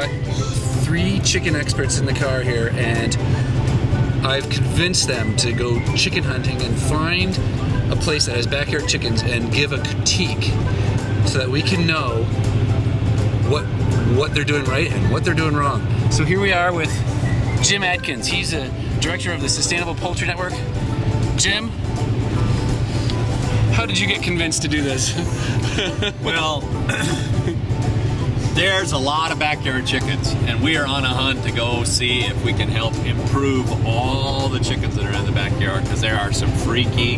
got 3 chicken experts in the car here, and I've convinced them to go chicken hunting and find a place that has backyard chickens and give a critique so that we can know what they're doing right and what they're doing wrong. So here we are with Jim Adkins. He's a director of the Sustainable Poultry Network. Jim, how did you get convinced to do this? Well, there's a lot of backyard chickens, and we are on a hunt to go see if we can help improve all the chickens that are in the backyard, because there are some freaky,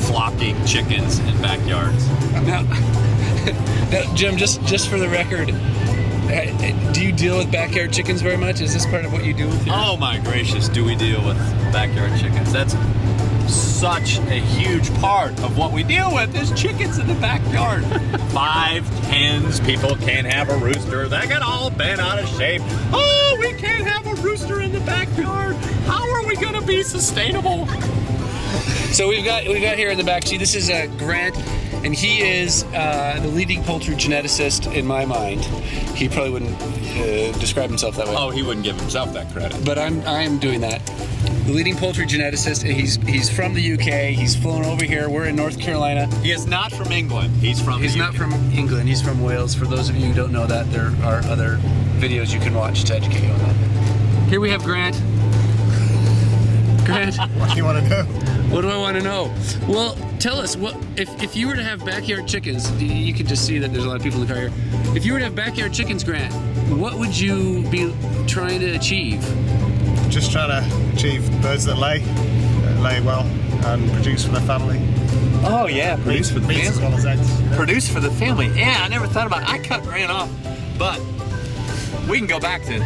flocking chickens in backyards. Now, Jim, just for the record, do you deal with backyard chickens very much? Is this part of what you do with your... Oh my gracious, do we deal with backyard chickens? That's such a huge part of what we deal with is chickens in the backyard. 5 hens, people can't have a rooster. They get all bent out of shape. Oh, we can't have a rooster in the backyard. How are we gonna be sustainable? So we've got here in the back seat, this is Grant, and he is the leading poultry geneticist in my mind. He probably wouldn't describe himself that way. Oh, he wouldn't give himself that credit. But I am doing that. The leading poultry geneticist, and he's from the UK. He's flown over here. We're in North Carolina. He is not from England. He's not from England. He's from Wales. For those of you who don't know that, there are other videos you can watch to educate you on that. Here we have Grant. Grant, what do you want to know? What do I want to know? Well, tell us, what if you were to have backyard chickens, you can just see that there's a lot of people in the car here. If you were to have backyard chickens, Grant, what would you be trying to achieve? Just trying to achieve birds that lay well and produce for their family. Oh yeah, produce for the meat family. As well as eggs. You know? Produce for the family. Yeah, I never thought about it. I cut Grant off, but we can go back to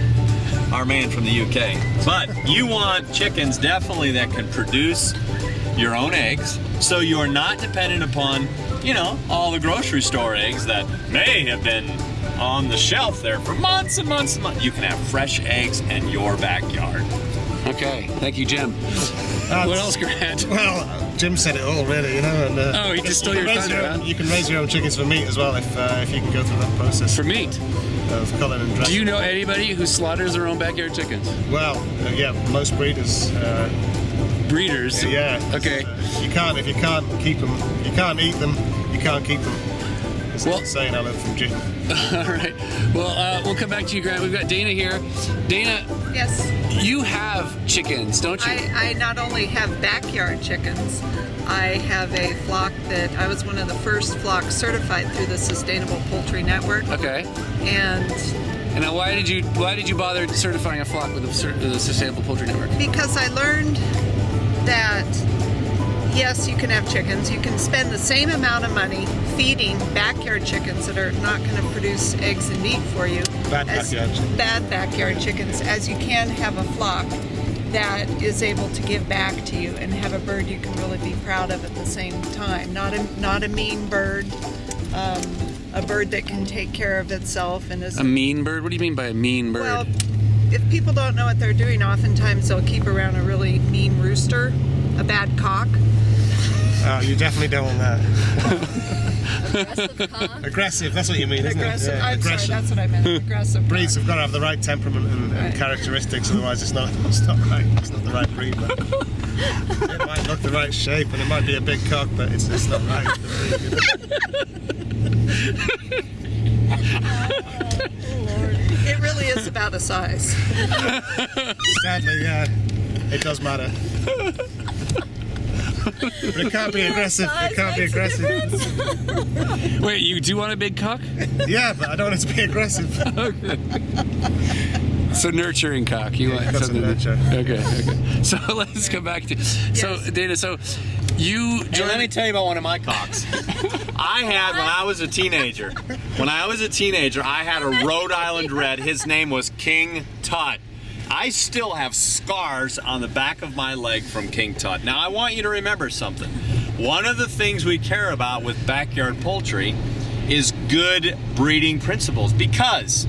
our man from the UK. But you want chickens definitely that can produce your own eggs, so you are not dependent upon, all the grocery store eggs that may have been on the shelf there for months and months and months. You can have fresh eggs in your backyard. Okay, thank you, Jim. What else, Grant? Well, Jim said it all, really, And, oh, he just stole your thunder, huh? You can raise your own chickens for meat as well if you can go through that process. For meat? Of culling and dressing. Do you know anybody who slaughters their own backyard chickens? Well, yeah, most breeders. Breeders? Yeah. Okay. If you can't keep them, you can't eat them, you can't keep them. It's a saying I learned from Jim. All right. Well, we'll come back to you, Grant. We've got Dana here. Dana. Yes. You have chickens, don't you? I not only have backyard chickens, I have a flock that I was one of the first flocks certified through the Sustainable Poultry Network. Okay. And now, why did you bother certifying a flock with the Sustainable Poultry Network? Because I learned that yes, you can have chickens. You can spend the same amount of money feeding backyard chickens that are not going to produce eggs and meat for you. Bad backyard chickens, as you can have a flock that is able to give back to you and have a bird you can really be proud of at the same time. Not a mean bird, a bird that can take care of itself and is a mean bird. What do you mean by a mean bird? Well, if people don't know what they're doing, oftentimes they'll keep around a really mean rooster, a bad cock. You definitely don't want that. Aggressive cock. Aggressive, that's what you mean, isn't Aggressive. it? Yeah, I'm sorry, that's what I meant. Aggressive. Breeds have got to have the right temperament and characteristics, otherwise it's not right. It's not the right breed. But it might look the right shape and it might be a big cock, but it's not right. It really is about a size. Sadly, yeah, it does matter. But it can't be aggressive. It can't be aggressive. Wait, you do want a big cock? Yeah, but I don't want it to be aggressive. Okay. So nurturing cock. You want something nurture. Okay. So let's come back to. So Dana, so you. Hey, let me tell you about one of my cocks. I had when I was a teenager. I had a Rhode Island Red. His name was King Tut. I still have scars on the back of my leg from King Tut. Now I want you to remember something. One of the things we care about with backyard poultry is good breeding principles, because,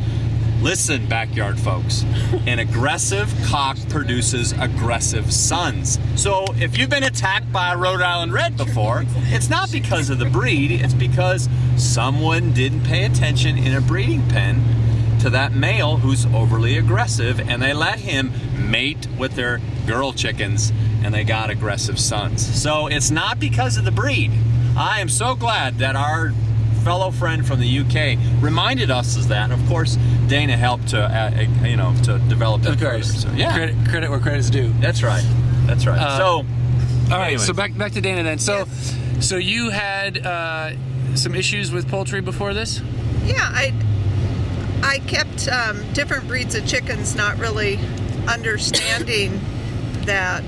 listen, backyard folks, an aggressive cock produces aggressive sons. So if you've been attacked by a Rhode Island Red before, it's not because of the breed, it's because someone didn't pay attention in a breeding pen to that male who's overly aggressive, and they let him mate with their girl chickens, and they got aggressive sons. So it's not because of the breed. I am so glad that our fellow friend from the UK reminded us of that. Of course, Dana helped to, to develop that Of further. course. So, yeah, Credit where credit's due. that's right. That's right. All right. anyways. So back to Dana then. So you had some issues with poultry before this? Yeah, I kept different breeds of chickens, not really understanding that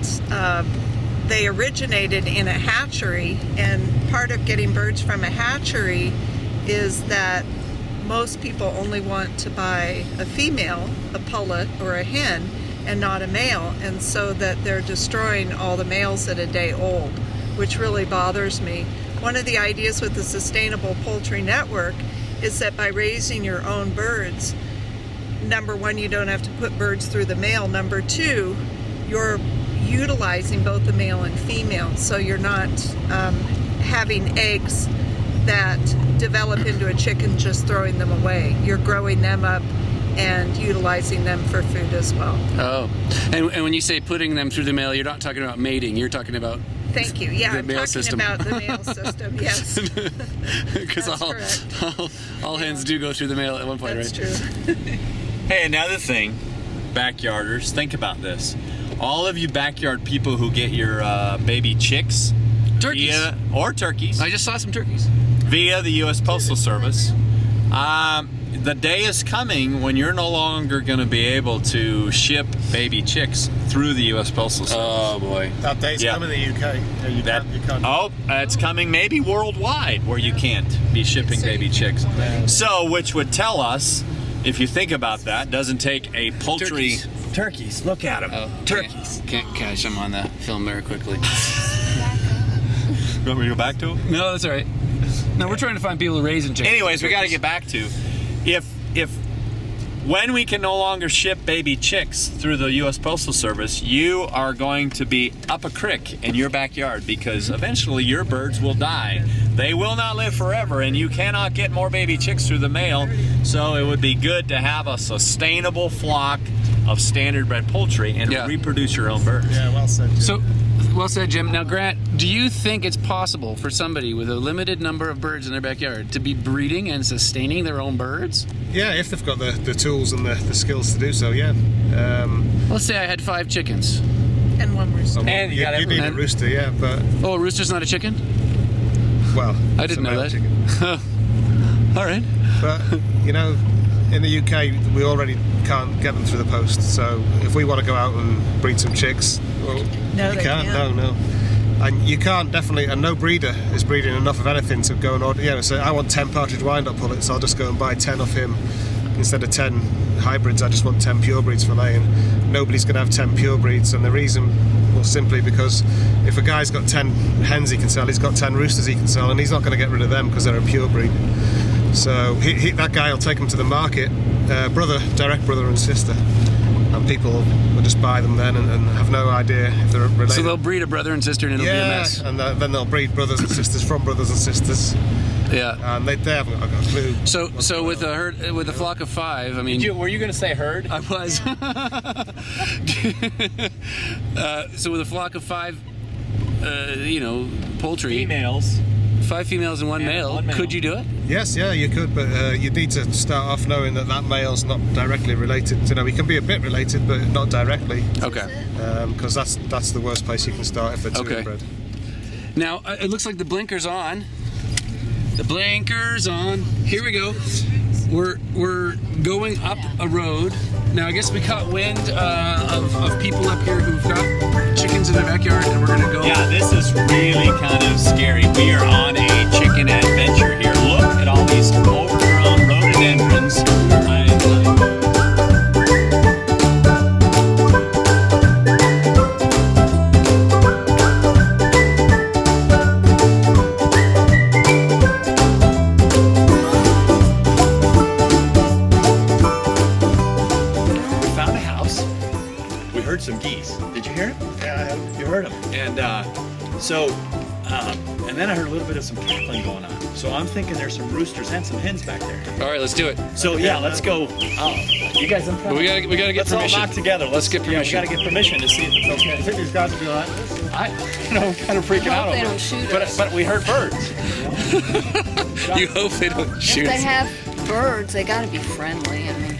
they originated in a hatchery, and part of getting birds from a hatchery is that most people only want to buy a female, a pullet or a hen, and not a male, and so that they're destroying all the males at a day old, which really bothers me. One of the ideas with the Sustainable Poultry Network is that by raising your own birds, number one, you don't have to put birds through the mail. Number two, you're utilizing both the male and female, so you're not having eggs that develop into a chicken, just throwing them away. You're growing them up and utilizing them for food as well. Oh, and when you say putting them through the mail, you're not talking about mating. You're talking about Thank you. Yeah, the I'm mail talking system. about the mail system. Yes, because That's correct. all hens do go through the mail at one point, that's right? true. Hey, another thing, backyarders, think about this. All of you backyard people who get your baby chicks Turkeys. or turkeys I just saw some turkeys. via the U.S. Postal Service, the day is coming when you're no longer going to be able to ship baby chicks through the U.S. Postal Service. Oh boy. That day's Yeah. coming in the UK. Yeah, you can't. It's coming maybe worldwide where you can't be shipping baby chicks. So, which would tell us, if you think about that, doesn't take a poultry... Turkeys, look at them. Oh, Turkeys. Can't catch them on the film very quickly. You want me to go back to them? No, that's all right. No, we're trying to find people who raise chickens. Anyways, we got to get back to when we can no longer ship baby chicks through the U.S. Postal Service, you are going to be up a creek in your backyard because eventually your birds will die. They will not live forever, and you cannot get more baby chicks through the mail. So it would be good to have a sustainable flock of standard bred poultry and Yeah. reproduce your own birds. Yeah, well said. Jim. So, well said, Jim. Now, Grant, do you think it's possible for somebody with a limited number of birds in their backyard to be breeding and sustaining their own birds? Yeah, if they've got the tools and the skills to do so, yeah. Let's say I had 5 chickens. And one rooster. And you got you need a and- rooster, yeah, but Oh, a rooster's not a chicken? well, I it's didn't a know male that. chicken. All right. But in the UK, we already can't get them through the post. So if we want to go out and breed some chicks, well, No, you they can't. can't. No. And you can't definitely, and no breeder is breeding enough of anything to go and order. So I want 10 partridge wind-up pullets. I'll just go and buy 10 of him instead of 10 hybrids. I just want 10 pure breeds for laying. Nobody's going to have 10 pure breeds, and the reason, well, simply because if a guy's got 10 hens he can sell, he's got 10 roosters he can sell, and he's not going to get rid of them because they're a pure breed. So that guy will take them to the market, direct brother and sister, and people will just buy them then and have no idea if they're related. So they'll breed a brother and sister and it'll be a mess. and then they'll breed brothers and sisters from brothers and sisters, Yeah. and they haven't got a clue. So with a herd, with a flock of 5, I mean, Were you going to say herd? I was. So with a flock of 5, poultry, Females. 5 females and one And male, one male. could you do it? Yes, yeah, you could, but you need to start off knowing that male's not directly related. He can be a bit related, but not directly, Okay. because that's the worst place you can start if they're two Okay. inbred. Now it looks like the blinker's on. The blinker's on. Here we go. We're going up a road. Now I guess we caught wind of people up here who've got chickens in their backyard, and we're gonna go. Yeah, this is really kind of scary. We are on a chicken adventure here. Look at all these overgrown rhododendrons. We found a house. We heard some geese. Did you hear it? Yeah, You heard them. And and then I heard a little bit of some cackling going on. So I'm thinking there's some roosters and some hens back there. All right, let's do it. So yeah, let's go. You guys, But we gotta get let's permission. all knock together. Let's get permission. Yeah, we gotta get permission to see if it's okay. I think these guys will be alright. I'm kind of freaking out Hope they over don't it. shoot But us. we heard birds. You hope they don't shoot If they us. have birds, they gotta be friendly. I mean,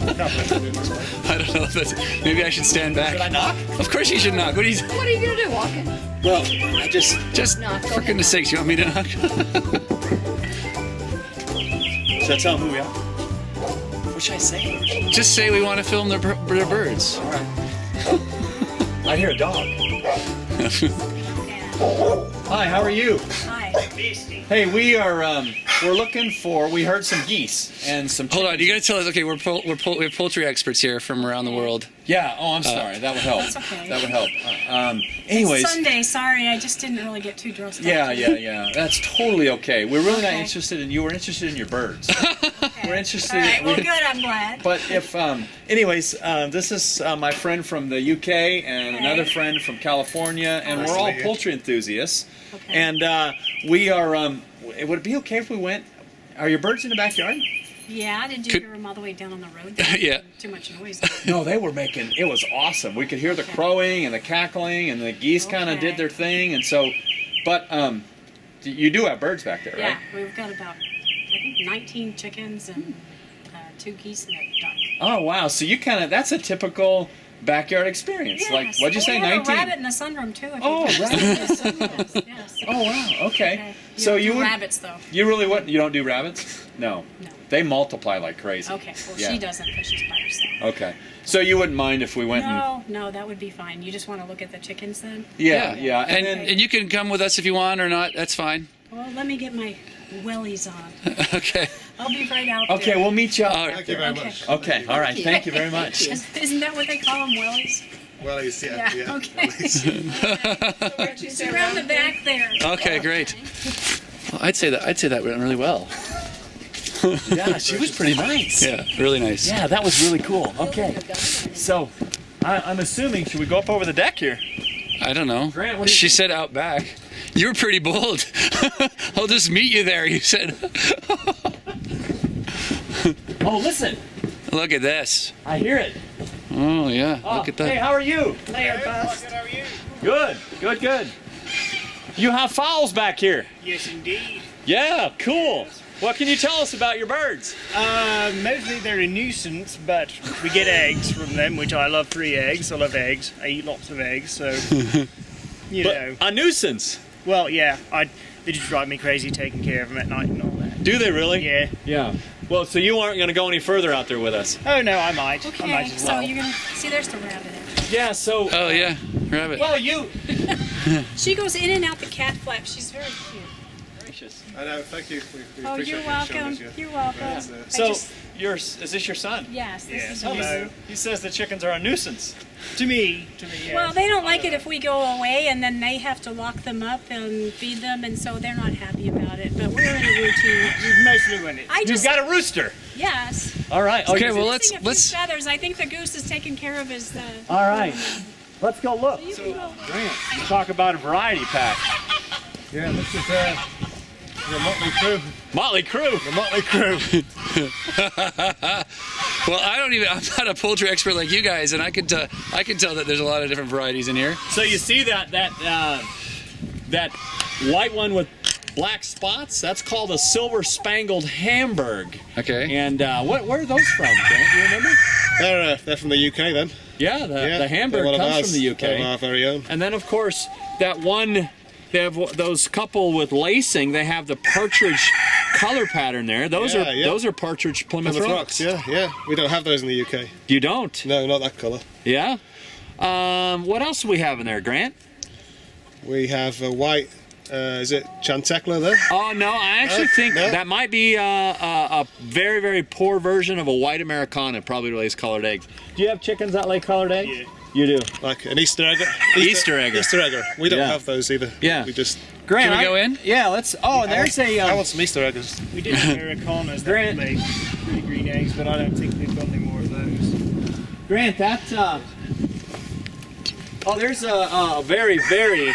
I don't know if that's. Maybe I should stand back. Should I knock? Of course you should knock. What are you? what are you gonna do? Walk in? Well, I Just Knock, go for ahead, goodness sakes, you want me to knock? Does that tell them who we are? What should I say? Just say we want to film their birds. I hear a dog. Hi, how are you? Hi. Hey, we're looking for. We heard some geese and some. Hold on, you gotta tell us. Okay, we have poultry experts here from around the world. Yeah. Oh, I'm sorry. That would help. That's okay. That would help. Anyways. It's Sunday, sorry, I just didn't really get too dressed up. Yeah. That's totally okay. We're really not Okay. interested in you. We're interested in your birds. We're interested. All right, well, we- good, I'm glad. But if, anyways, this is my friend from the UK and another friend from California, and Nice we're to all meet you. poultry enthusiasts. Okay. And we are. Would it be okay if we went? Are your birds in the backyard? Yeah, did you Could- hear them all the way down on the road? Yeah. Too much noise. No, they were making. It was awesome. We could hear the crowing and the cackling, and the geese kind of Okay. did their thing. And so, but you do have birds back there, Yeah, right? we've got about, I think, 19 chickens and 2 geese and a duck. Oh wow! So you kind of. That's a typical backyard experience. Yes. Like, what'd you say? We have 19. a rabbit in the sunroom, too. If Oh, you rabbit. Yes, yes. Oh wow. Okay. Okay. So don't you do would. rabbits, though. You really what? You don't do rabbits? No. No. They multiply like crazy. Okay, well, Yeah. she doesn't because she's by herself. Okay. So you wouldn't mind if we went and. No, that would be fine. You just want to look at the chickens then? Yeah. And then. and you can come with us if you want or not. That's fine. Well, let me get my wellies on. Okay. I'll be right out there. Okay, we'll meet you. All right. Thank you very Okay. much. Okay. All right. Thank you very much. Isn't that what they call them, wellies? Well, he's, yeah. Okay. It's around the back there. Okay, great. Well, I'd say that went really well. Yeah, she was pretty nice. Yeah, really nice. Yeah, that was really cool. Okay. So, I'm assuming, should we go up over the deck here? I don't know. Grant, what do you She think? said out back. You were pretty bold. I'll just meet you there. You said. Oh, listen. Look at this. I hear it. Oh yeah. Oh, Look at Hey, that. how are you? Good. You have fowls back here. Yes, indeed. Yeah, cool. What can you tell us about your birds? Mostly they're a nuisance, but we get eggs from them, which I love. Free eggs. I love eggs. I eat lots of eggs, so you know. A nuisance. Well, yeah, they just drive me crazy taking care of them at night and all that. Do they really? Yeah. Yeah. Well, so you aren't going to go any further out there with us? Oh no, I might. I Okay, might as so well. you're gonna see. There's the rabbit. Yeah. So. Oh yeah, rabbit. Well, you. She goes in and out the cat flap. She's very cute. Gracious. I know, thank you. We Oh, appreciate you're you showing welcome. us your- You're welcome. Yeah, So, is this your son? Yes, this Yes. is Hello. amazing. He says the chickens are a nuisance. To me, yes. Well, they don't like it if we go away, and then they have to lock them up and feed them, and so they're not happy about it. But we're in a routine. Mostly when it's I You've just got a rooster. yes. All right. Okay, you- well Missing a few let's. feathers. I think the goose is taking care of his. All right. Let's go look. You can go. Talk about a variety pack. Yeah, this is the Motley Crew. Motley Crue. The Motley Crew. Well, I'm not a poultry expert like you guys, and I can tell that there's a lot of different varieties in here. So you see that white one with black spots? That's called a silver spangled Hamburg. Okay. And where are those from, Grant? Do you remember? They're from the UK then. Yeah, the Yeah, Hamburg they're one of comes ours. from the They're UK. our very own. And then, of course, that one, they have those couple with lacing. They have the partridge color pattern there. Those Yeah. are partridge Plymouth Plymouth Rocks. Rocks, yeah. We don't have those in the UK. You don't? No, not that colour. Yeah. What else do we have in there, Grant? We have a white, is it Chantekla there? Oh no, I actually think no. that might be a very, very poor version of a white Americana. Probably lays colored eggs. Do you have chickens that lay colored eggs? Yeah. You do. Like an Easter egger. Easter egger. Easter egger. We don't Yeah. have those either. Yeah. We just. Grant, Can we go in? Yeah, let's. Oh, and there's a. I want some Easter eggers. we did Americanas that Grant. lay pretty green eggs, but I don't think they've got any more of those. Grant, that. Oh, there's a very, very.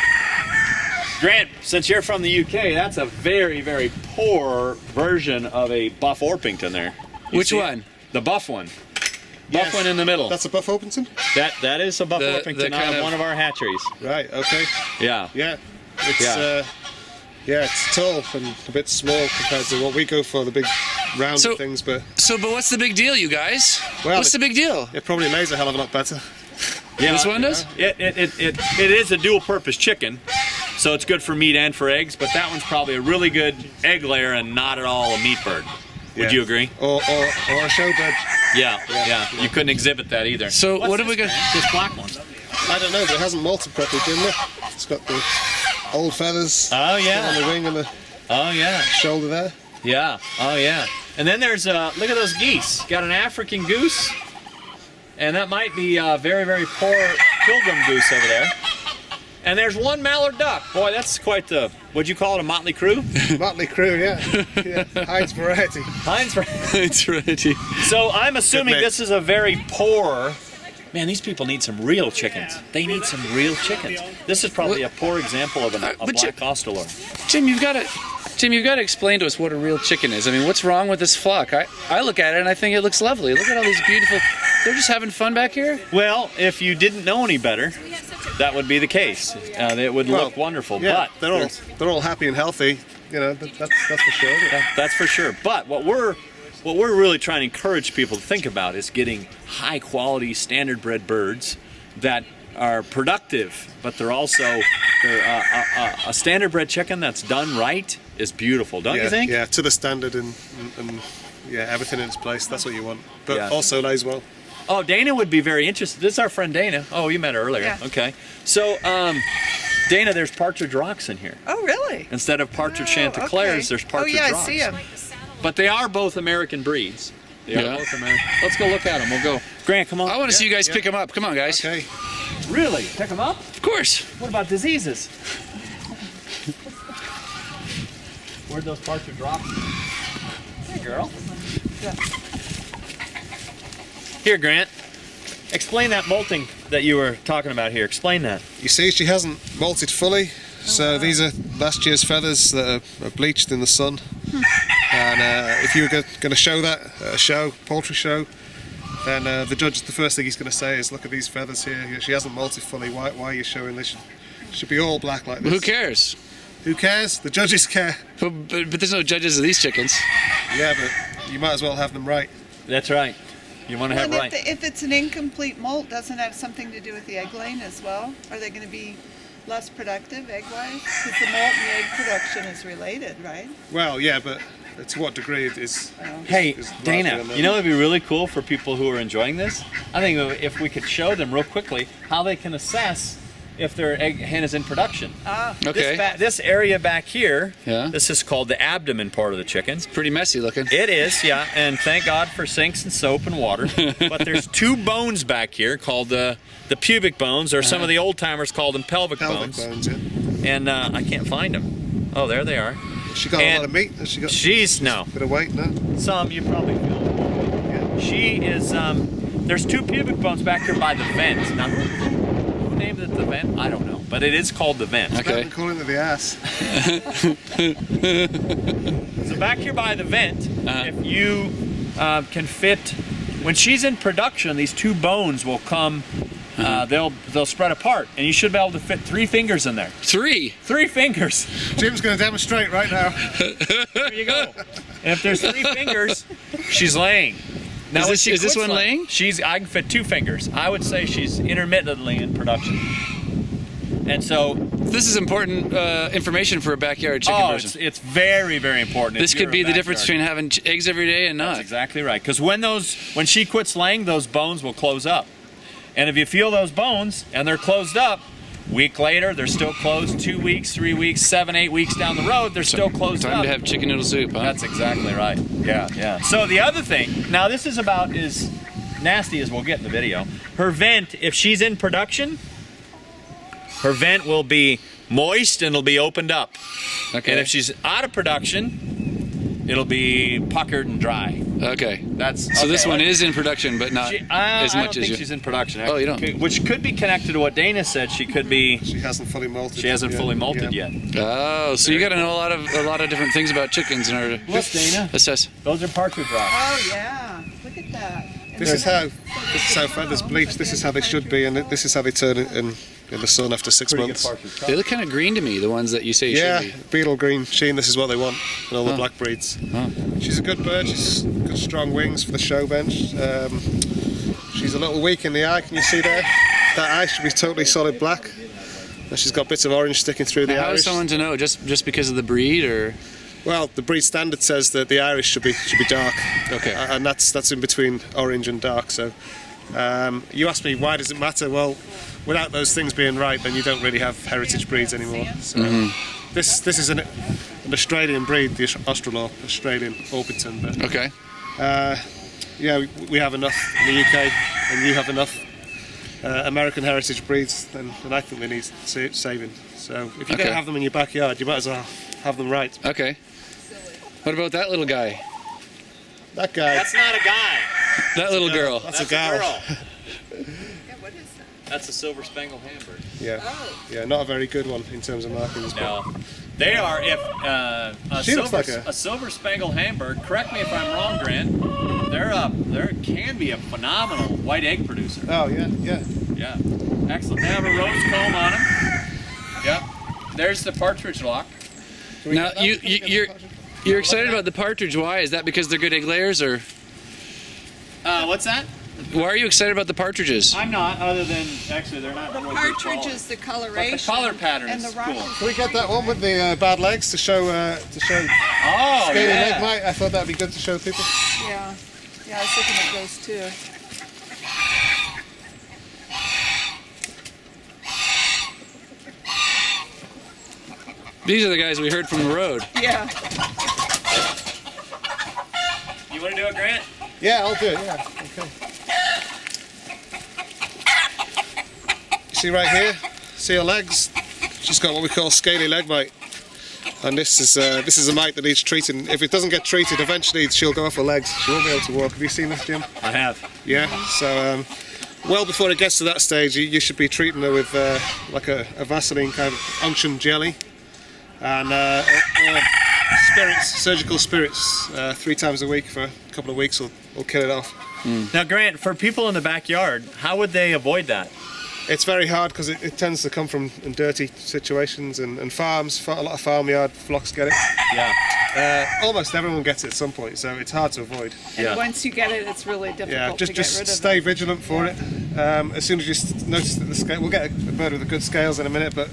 Grant, since you're from the UK, that's a very, very poor version of a Buff Orpington there. You Which see it? one? The buff one. Yes. Buff one in the middle. That's a Buff Orpington? That is a Buff The Orpington out kind of of- one of our hatcheries. Right, okay. Yeah. Yeah. It's, Yeah. it's tall and a bit small compared to what we go for, the big round So- things, but So, but what's the big deal, you guys? Well, What's the big deal? it probably lays a hell of a lot better. Yeah, This one does? It is a dual purpose chicken, so it's good for meat and for eggs, but that one's probably a really good egg layer and not at all a meat bird. Would Yeah. you agree? Or a showbird. Yeah. You couldn't exhibit that either. So What's what have we this, got? man? This black one. I don't know, but it hasn't molted properly, didn't it? It's got the old feathers Oh on the yeah. wing and the Oh yeah. shoulder there. Yeah. Oh yeah. And then there's look at those geese. Got an African goose, and that might be a very, very poor pilgrim goose over there. And there's one mallard duck. Boy, that's quite the, what'd you call it, a motley crew? Motley Crew, yeah. Heinz variety. Heinz. It's ready. So I'm assuming mix. this is a very poor. Man, these people need some real chickens. They need some real chickens. This is probably a poor example of a but black Ostalor. Tim, you've got to explain to us what a real chicken is. I mean, what's wrong with this flock? I look at it and I think it looks lovely. Look at all these beautiful. They're just having fun back here. Well, if you didn't know any better, that would be the case. It would look wonderful. Yeah, But they're all happy and healthy. You know, that's for sure. that's for sure. But what we're really trying to encourage people to think about is getting high quality standard bred birds that are productive, but they're also a standard bred chicken that's done right is beautiful, don't you think? Yeah, to the standard and yeah, everything in its place. That's what you want. But Yeah. also lays well. Oh, Dana would be very interested. This is our friend Dana. Oh, you met her earlier. Yeah. Okay. So, Dana, there's partridge rocks in here. Oh, really? Instead of partridge Oh, chanticleers, okay. there's partridge Oh, yeah, rocks. I see them. But they are both American breeds. They Yeah. are both American. Let's go look at them. We'll go. Grant, come on. I want to see you guys pick them up. Come on, guys. Okay. Really? Pick them up? Of course. What about diseases? Where'd those partridge rocks? Hey, girl. Here, Grant. Explain that molting that you were talking about here. Explain that. You see, she hasn't molted fully. So these are last year's feathers that are bleached in the sun. And if you were going to show that at a show, poultry show, then the judge, the first thing he's going to say is, look at these feathers here. She hasn't molted fully. Why are you showing this? Should be all black like this. Who cares? Who cares? The judges care. But there's no judges of these chickens. Yeah, but you might as well have them right. That's right. You want to have And right. if it's an incomplete molt, doesn't that have something to do with the egg laying as well? Are they going to be less productive egg-wise? Because the molt and the egg production is related, right? Well, yeah, but to what degree it is? Hey, is largely Dana, unknown. you know it'd be really cool for people who are enjoying this? I think if we could show them real quickly how they can assess if their egg hen is in production. Okay. This area back here, Yeah. this is called the abdomen part of the chicken. Pretty messy looking. It is, yeah, and thank God for sinks and soap and water. But there's two bones back here called the pubic bones, or some of the old timers called them pelvic Pelvic bones. bones, yeah. And I can't find them. Oh, there they are. She got a And lot of meat. Has she got She's no. a bit of weight now? Some you probably feel. Yeah. She is. There's two pubic bones back here by the vent. Now, who named it the vent? I don't know, but it is called the vent. Okay. I'm calling it the ass. So back here by the vent, if you can fit, when she's in production, these two bones will come. They'll spread apart, and you should be able to fit 3 fingers in there. 3. 3 fingers. Jim's going to demonstrate right now. There you go. And if there's 3 fingers, she's laying. Now, Is when this- she is this quits one laying? I can fit 2 fingers. I would say she's intermittently in production. And so, This is important information for a backyard chicken person. it's very, very important. This if could you're be a the difference backyard. between having eggs every day and That's not. exactly right. Because when she quits laying, those bones will close up. And if you feel those bones and they're closed up, week later they're still closed. 2 weeks, 3 weeks, 7, 8 weeks down the road, they're still closed Time up. to have chicken noodle soup, huh? That's exactly right. Yeah, yeah. So the other thing, now this is about as nasty as we'll get in the video. Her vent, if she's in production, her vent will be moist and it'll be opened up. Okay. And if she's out of production, it'll be puckered and dry. Okay. That's So this okay. one is in production, but not as I much don't as think you. she's in production. Oh, you don't? Which could be connected to what Dana said. She could be. She hasn't fully molted. She hasn't yet. fully molted Yeah. yet. Oh, so you got to know a lot of different things about chickens in order to Look, Dana. assess. Those are partridge rocks. Oh yeah, look at that. This is how feathers bleach. This is how they should be, and this is how they turn in the sun after 6 Pretty good months. partridge. They look kind of green to me, the ones that you say Yeah, should be. beetle green sheen. This is what they want in all the black breeds. Huh. She's a good bird. She's got strong wings for the show bench. She's a little weak in the eye. Can you see there? That eye should be totally solid black. And she's got bits of orange sticking through the Now, how is iris. someone to know? Just because of the breed, or Well, the breed standard says that the iris should be dark. Okay. And that's in between orange and dark. So, you asked me why does it matter? Well, without those things being right, then you don't really have heritage breeds anymore. So, this is an Australian breed, the Australorp, Australian Orpington. But okay? yeah, we have enough in the UK, and you have enough American heritage breeds. Then I think they need saving. So, if you're going Okay. to have them in your backyard, you might as well have them right. Okay. What about that little guy? That guy. That's not a guy. That little girl. That's a gal. That's a silver spangled hamburg. Yeah, yeah, not a very good one in terms of markings. But No, they are. If She looks like a silver spangled hamburg. Correct me if I'm wrong, Grant. There can be a phenomenal white egg producer. oh yeah, yeah. Yeah, excellent. They have a rose comb on them. Yep. There's the partridge lock. Now you're excited about the partridge. Why? Is that because they're good egg layers, or What's that? why are you excited about the partridges? I'm not. Other than actually, they're not. The real good partridge quality. is the But coloration. the color pattern and is the cool. rock. Can we get that one with the bad legs to show Oh, scaly leg yeah. mite? I thought that'd be good to show people. Yeah, yeah, I was looking at those too. These are the guys we heard from the road. Yeah. You want to do it, Grant? Yeah, I'll do it. Yeah, okay. You see right here? See her legs? She's got what we call scaly leg mite. And this is a mite that needs treating. If it doesn't get treated, eventually she'll go off her legs. She won't be able to walk. Have you seen this, Jim? I have. Yeah. So, well before it gets to that stage, you should be treating her with like a Vaseline kind of unction jelly, and spirits, surgical spirits, 3 times a week for a couple of weeks will kill it off. Now, Grant, for people in the backyard, how would they avoid that? It's very hard because it tends to come from dirty situations and farms. A lot of farmyard flocks get it. Yeah. Almost everyone gets it at some point, so it's hard to avoid. And Yeah. once you get it, it's really difficult Yeah, to get rid just of stay it. vigilant for it. As soon as you notice that the scale, we'll get a bird with the good scales in a minute, but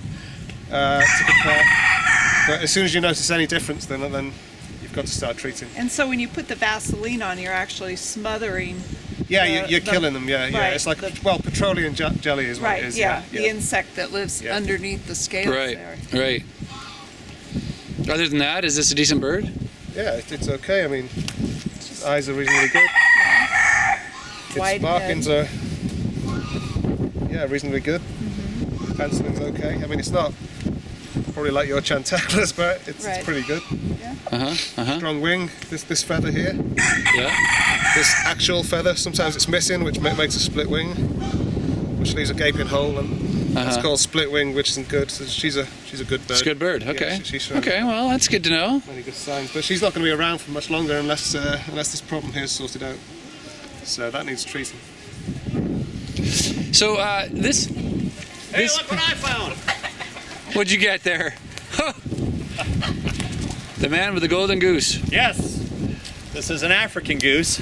to compare. But as soon as you notice any difference, then you've got to start treating. And so when you put the Vaseline on, you're actually smothering. Yeah, The- you're the- killing them. Yeah, yeah. right, It's like the- petroleum jelly is what Right, it is. yeah, the insect that lives Yeah. underneath the scales Right, there. right. Other than that, is this a decent bird? Yeah, it's okay. I mean, its eyes are reasonably good. Its Wide markings are, reasonably good. Penciling's okay. I mean, it's not probably like your Chanticleers, but it's Right. pretty good. Uh-huh. Strong wing. This feather here, Yeah. this actual feather. Sometimes it's missing, which makes a split wing, which leaves a gaping hole, and that's called split wing, which isn't good. So she's a good bird. It's a good bird. Yeah, Okay. she's showing Okay. Well, that's good to know. many good signs, but she's not going to be around for much longer unless this problem here is sorted out. So that needs treating. So this. Hey, look what I found. What'd you get there? The man with the golden goose. Yes. This is an African goose.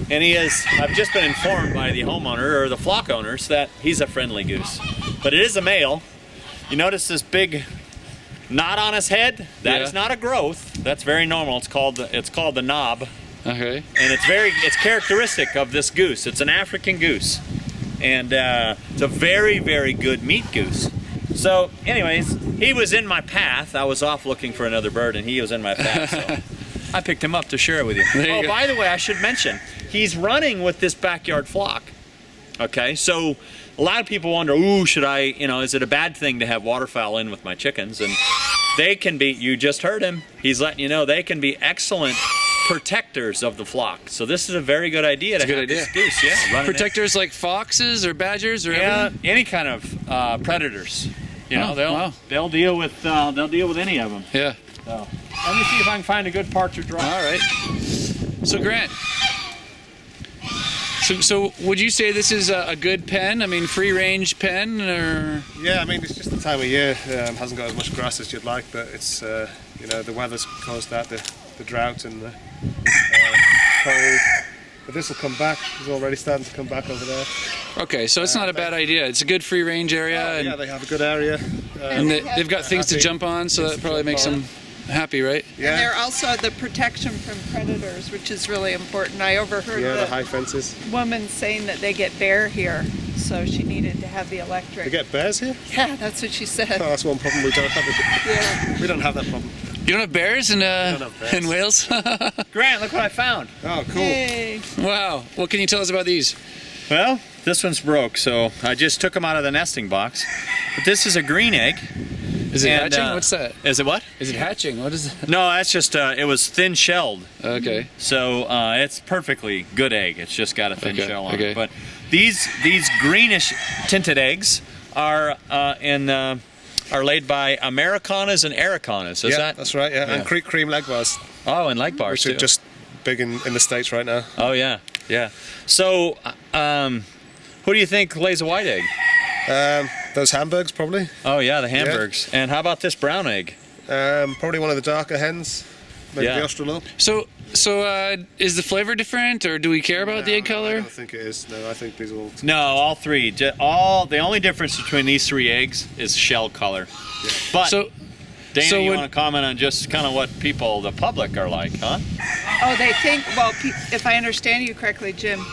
And I've just been informed by the homeowner or the flock owners that he's a friendly goose. But it is a male. You notice this big knot on his head? That Yeah. is not a growth. That's very normal. It's called the knob. Okay. And it's characteristic of this goose. It's an African goose. And it's a very, very good meat goose. So, anyways, he was in my path. I was off looking for another bird, and he was in my path. So I picked him up to share it with you. There you Oh, go. by the way, I should mention, he's running with this backyard flock. Okay, so a lot of people wonder, ooh, should I, is it a bad thing to have waterfowl in with my chickens? And they can be, you just heard him, he's letting you know, they can be excellent protectors of the flock. So this is a very good idea to a good have idea. this goose, yeah. running in. Protectors like foxes or badgers or Yeah, everything? any kind of predators. You know, Oh, they'll wow. deal with any of them. Yeah. So let me see if I can find a good partridge rock. All right. So Grant, so would you say this is a good pen? I mean, free range pen, or Yeah, I mean, it's just the time of year. Hasn't got as much grass as you'd like, but it's you know, the weather's caused that, the drought and the cold. But this will come back. It's already starting to come back over there. okay? So it's not a bad idea. It's a good free range area, and, Yeah, they have a good area. and they've got things to happy. jump on, so that probably makes them happy, right? And they're Yeah, also the protection from predators, which is really important. I overheard yeah, the the high fences. woman saying that they get bear here, so she needed to have the electric. They get bears here? Yeah, that's what she Oh, said. that's one problem we don't have. Yeah. We don't have that problem. You don't have bears in have bears. in Wales? Grant, look what I found. Oh, cool. Yay. Wow. What can you tell us about these? Well, this one's broke, so I just took them out of the nesting box. But this is a green egg. Is it And, hatching? What's that? Is it what? Is it hatching? What is that? No, that's just, it was thin shelled. Okay. So it's perfectly good egg. It's just got a thin Okay, shell on okay. it. But these greenish tinted eggs are are laid by Americanas and Aracanas. Is Yeah, that? that's right. Yeah, Yeah. and cream leg bars, Oh, and leg bars which too. are just big in the States right now. Oh yeah, yeah. So, who do you think lays a white egg? Those Hamburgs, probably. Oh yeah, the Hamburgs. And how about this brown egg? Probably one of the darker hens. Maybe Yeah. the Australorp. So is the flavor different, or do we care about the egg I color? don't think it is. No, I think these are all. No, all three. The only difference between these three eggs is shell color. But So Dana, so you when- want to comment on just kind of what people, the public, are like, huh? Oh, they think, well, if I understand you correctly, Jim,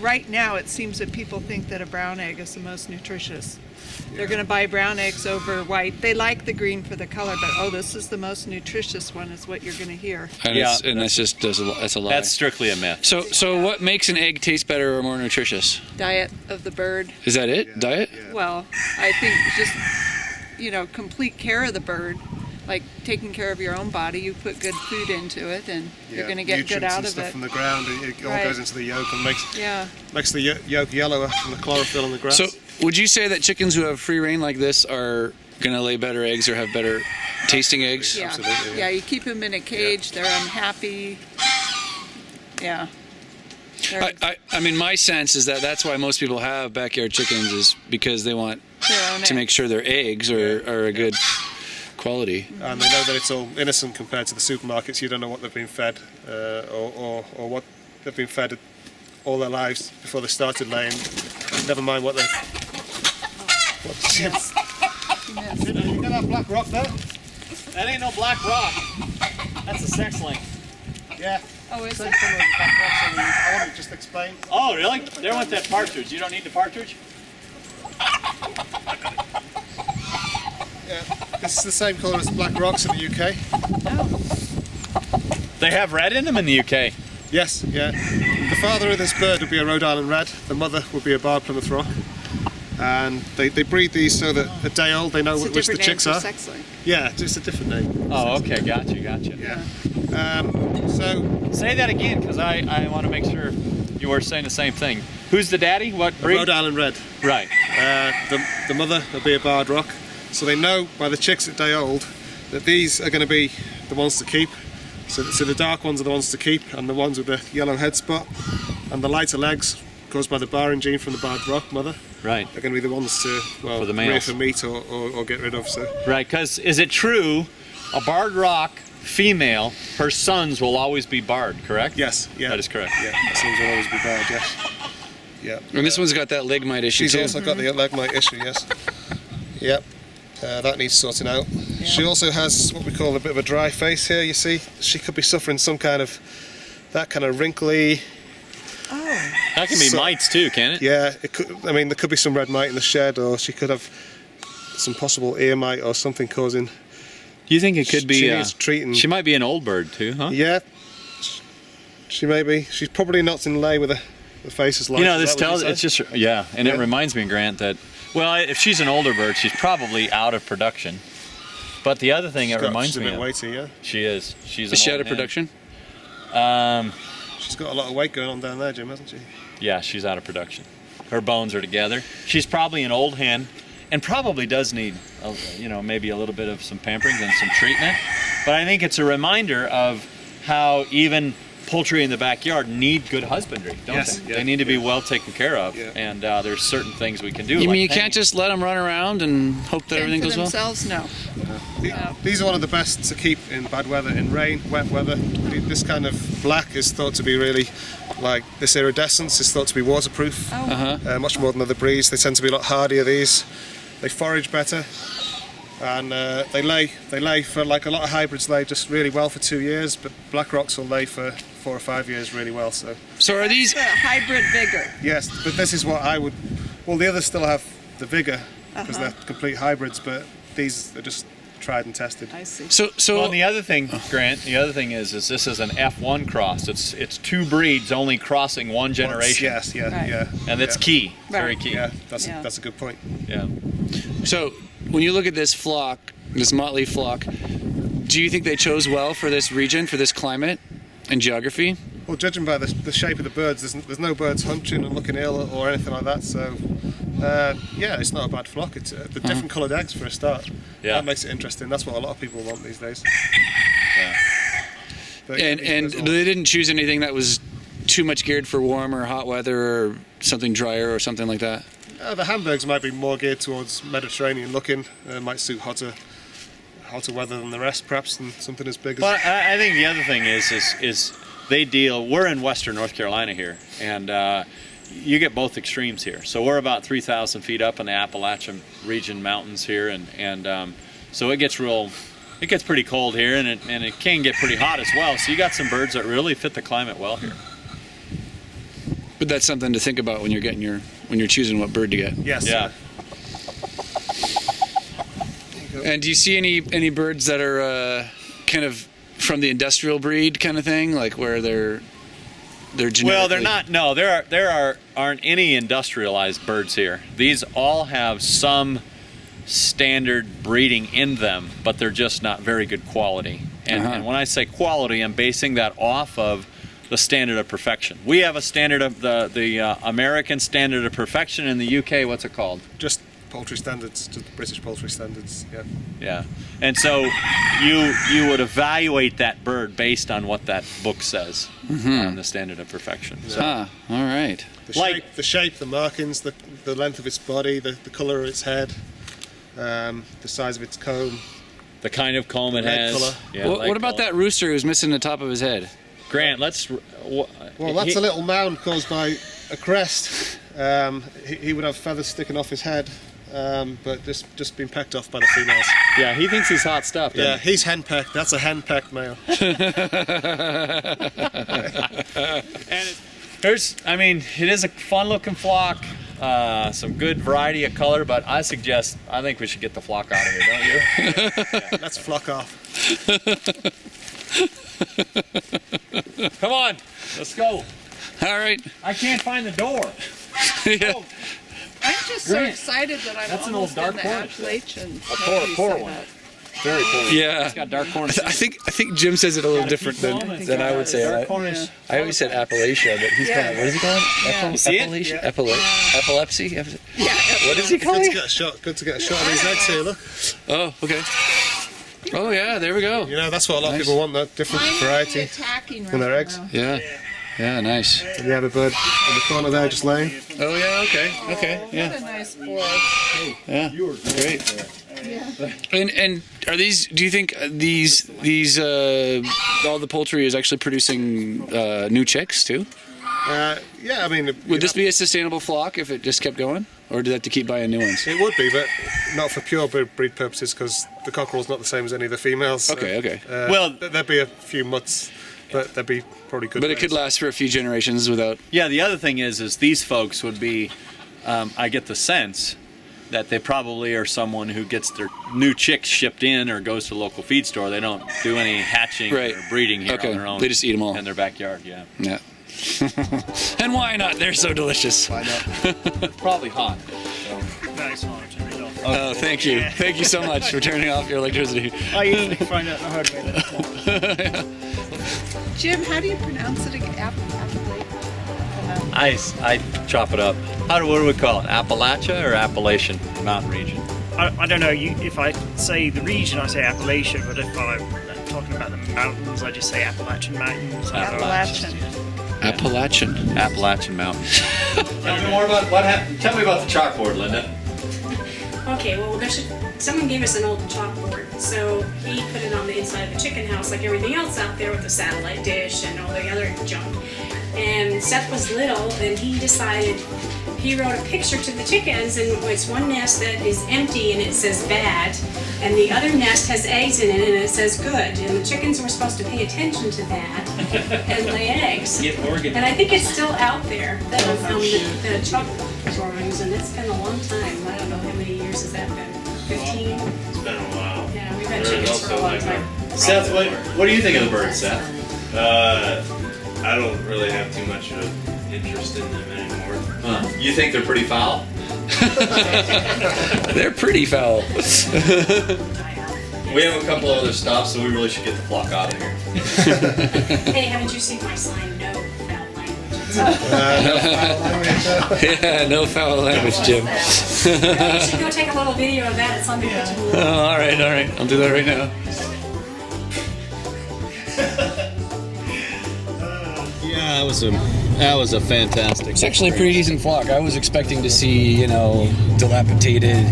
right now it seems that people think that a brown egg is the most nutritious. They're going to buy brown eggs over white. They like the green for the color, but oh, this is the most nutritious one, is what you're going to hear. and, Yeah, that's a lie. That's strictly a myth. So what makes an egg taste better or more nutritious? Diet of the bird. Is that it? Yeah. Diet? Yeah. Well, I think just, complete care of the bird, like taking care of your own body. You put good food into it, and you're going to get good nutrients out and of stuff it. from the ground. It all Right. goes into the yolk and Yeah. makes the yolk yellower from the chlorophyll in the grass. So would you say that chickens who have free reign like this are gonna lay better eggs or have better tasting eggs? Yeah. Absolutely, Yeah, yeah. you keep them in a cage, they're unhappy. Yeah. They're I mean, my sense is that that's why most people have backyard chickens, is because they want their own to make sure their eggs are a good quality. And they know that it's all innocent compared to the supermarkets. You don't know what they've been fed, or what they've been fed all their lives before they started laying. Never mind what they. You You got that black rock there? That ain't no black rock. That's a sex link. Yeah. Oh, is Same it? thing with the black rocks. I want to just explain. Oh, really? There went that partridge. You don't need the partridge? Yeah. This is the same colour as the black rocks in the UK. They have red in them in the UK. Yes. Yeah. The father of this bird would be a Rhode Island Red. The mother would be a Barred Plymouth Rock. And they breed these so that a day old they know It's a which the different name chicks for are. sex link. Yeah, just a different name. Oh, okay. Gotcha. Yeah. So Say that again, because I want to make sure you were saying the same thing. Who's the daddy? What a breed? Rhode Island Red. Right. The mother will be a Barred Rock. So they know by the chicks at day old that these are going to be the ones to keep. So the dark ones are the ones to keep, and the ones with the yellow head spot and the lighter legs, caused by the barring gene from the Barred Rock mother, Right. are going to be the ones to For the rear males. for meat or get rid of. So Right. Because is it true, a barred rock female, her sons will always be barred, correct? yes, yeah, That is correct. Yeah, that seems will always be barred. Yes. Yeah. And this one's got that leg mite issue She's too. also got the leg mite issue, yes. Yep, that needs sorting out. She also has what we call a bit of a dry face here, you see. She could be suffering some kind of, that kind of wrinkly, That can be So- mites too, can it? yeah, it could, I mean, there could be some red mite in the shed, or she could have some possible ear mite or something causing, Do you think it could be? she needs treating. She might be an old bird too, huh? Yeah, she may be. She's probably not in lay with the face as light. You know, as this that, would tells. you It's say? just yeah, and it Yeah. reminds me, Grant, that well, if she's an older bird, she's probably out of production. But the other thing it reminds She's a me bit of, weighty, yeah. she is. She's Is she an out old of production? hen. She's got a lot of weight going on down there, Jim, hasn't she? Yeah, she's out of production. Her bones are together. She's probably an old hen, and probably does need, maybe a little bit of some pampering and some treatment. But I think it's a reminder of how even poultry in the backyard need good husbandry, don't Yes, they? yeah, They need to be well taken care of, Yeah. and there's certain things we can do. You like mean you penning. can't just let them run around and hope that everything Fend for goes well? themselves? No. These are one of the best to keep in bad weather, in rain, wet weather. This kind of black is thought to be really, like this iridescence is thought to be waterproof, much more than other breeds. They tend to be a lot hardier, these. They forage better, and they lay for, like a lot of hybrids lay just really well for 2 years, but Black Rocks will lay for 4 or 5 years really well. So So are these? The hybrid vigor. yes, but this is what I would, well the others still have the vigour because they're complete hybrids, but these are just tried and tested. I see. So Well, and the other thing, Grant, is this is an F1 cross. It's two breeds only crossing one generation, Yes, yeah, Right. yeah. and that's yeah. key, very Right. key. Yeah, that's Yeah. that's a good point. Yeah. So, when you look at this flock, this motley flock, do you think they chose well for this region, for this climate and geography? Well, judging by the shape of the birds, there's no birds hunching and looking ill or anything like that. So, yeah, it's not a bad flock. It's the different coloured eggs for a start. Yeah. That makes it interesting. That's what a lot of people want these days. Yeah. But, And these and birds all- they didn't choose anything that was too much geared for warm or hot weather or something drier or something like that. the Hamburgs might be more geared towards Mediterranean looking. Might suit hotter weather than the rest, perhaps, than something as big as. But I think the other thing is they deal. We're in Western North Carolina here, and you get both extremes here. So we're about 3,000 feet up in the Appalachian region mountains here, and so it gets pretty cold here, and it can get pretty hot as well. So you got some birds that really fit the climate well here. But that's something to think about when you're choosing what bird to get. yes. Yeah. And do you see any birds that are kind of from the industrial breed kind of thing, like where they're genetically... Well, they're not. No, aren't any industrialized birds here. These all have some standard breeding in them, but they're just not very good quality. And when I say quality, I'm basing that off of the standard of perfection. We have a standard of the American standard of perfection. In the UK, what's it called? Just poultry standards, just British poultry standards. Yeah. Yeah. And so you would evaluate that bird based on what that book says on the standard of perfection. So, All right. The shape, the markings, the length of its body, the colour of its head, the size of its comb. the kind of comb it leg has. colour. Yeah, leg What about colour. that rooster who's missing the top of his head? Grant, let's. Well, that's a little mound caused by a crest. He would have feathers sticking off his head, but just been pecked off by the females. Yeah, he thinks he's hot stuff. doesn't Yeah, he's henpecked. That's a henpecked male. And it is a fun-looking flock. Some good variety of color, but I think we should get the flock out of here, don't you? Let's flock off. Come on, let's go. All right. I can't find the door. Yeah. I'm just so Grant, excited that I'm that's an old almost in dark the Cornish. Appalachians. poor one. Very cool. Yeah. It's got dark cornish. I think Jim says it a little different than I would say Dark it. cornish. I always said Appalachia, but he's kind of, what is he calling it? See it? Appalachia? Epilepsy? Yeah, What is he Good calling to it? get a shot. Good to get a shot of these eggs here. Look. Oh, okay. Oh, yeah, there we go. You know, that's what a lot of Nice. people want. That different I'm variety attacking right in their eggs. now. Yeah. Yeah, nice. And you have a bird in the corner there just laying. Oh, yeah, okay. Okay, What yeah. a nice boy. Yeah. Great. And are these, do you think these all the poultry is actually producing new chicks too? Yeah, I mean, Would this be a sustainable flock if it just kept going? Or do they have to keep buying new ones? It would be, but not for pure breed purposes, because the cockerel's not the same as any of the females. So, Okay. Well- there'd be a few mutts, but they'd be probably good. But it could mares. last for a few generations without... Yeah, the other thing is these folks would be, I get the sense that they probably are someone who gets their new chicks shipped in or goes to the local feed store. They don't do any hatching Right. or breeding here Okay. on their own. They just eat 'em all. in their backyard. Yeah, Yeah. And why not? They're so delicious. Why not? probably hot. Nice heart. Oh, thank Thank you. Thank you so much for turning off your electricity. I usually find out the hard way. Jim, how do you pronounce it again? Appalachia? I chop it up. What do we call it? Appalachia or Appalachian Mountain Region? I don't know. If I say the region, I say Appalachia, but if I'm talking about the mountains, I just say Appalachian Mountains. Appalachian. Appalachian Mountains. Tell me more about what happened. Tell me about the chalkboard, Linda. Okay, well, someone gave us an old chalkboard, so he put it on the inside of the chicken house like everything else out there with the satellite dish and all the other junk. And Seth was little, and he decided, he wrote a picture to the chickens, and it's one nest that is empty and it says bad, and the other nest has eggs in it and it says good, and the chickens were supposed to pay attention to that and lay eggs. Get organized. And I think it's still out there, the chalk drawings, and it's been a long time. I don't know how many years has that been? 15? It's been a while. Yeah, we've had chickens for a long time. Seth, what do you think of the birds, Seth? I don't really have too much of interest in them anymore. You think they're pretty foul? They're pretty foul. We have a couple other stops, so we really should get the flock out of here. Hey, haven't you seen my sign? No foul language. Yeah, no foul language, Jim. You should go take a little video of that. It's on the YouTube. Oh, all right. I'll do that right now. Yeah, that was a fantastic. It's actually a pretty decent flock. I was expecting to see, dilapidated,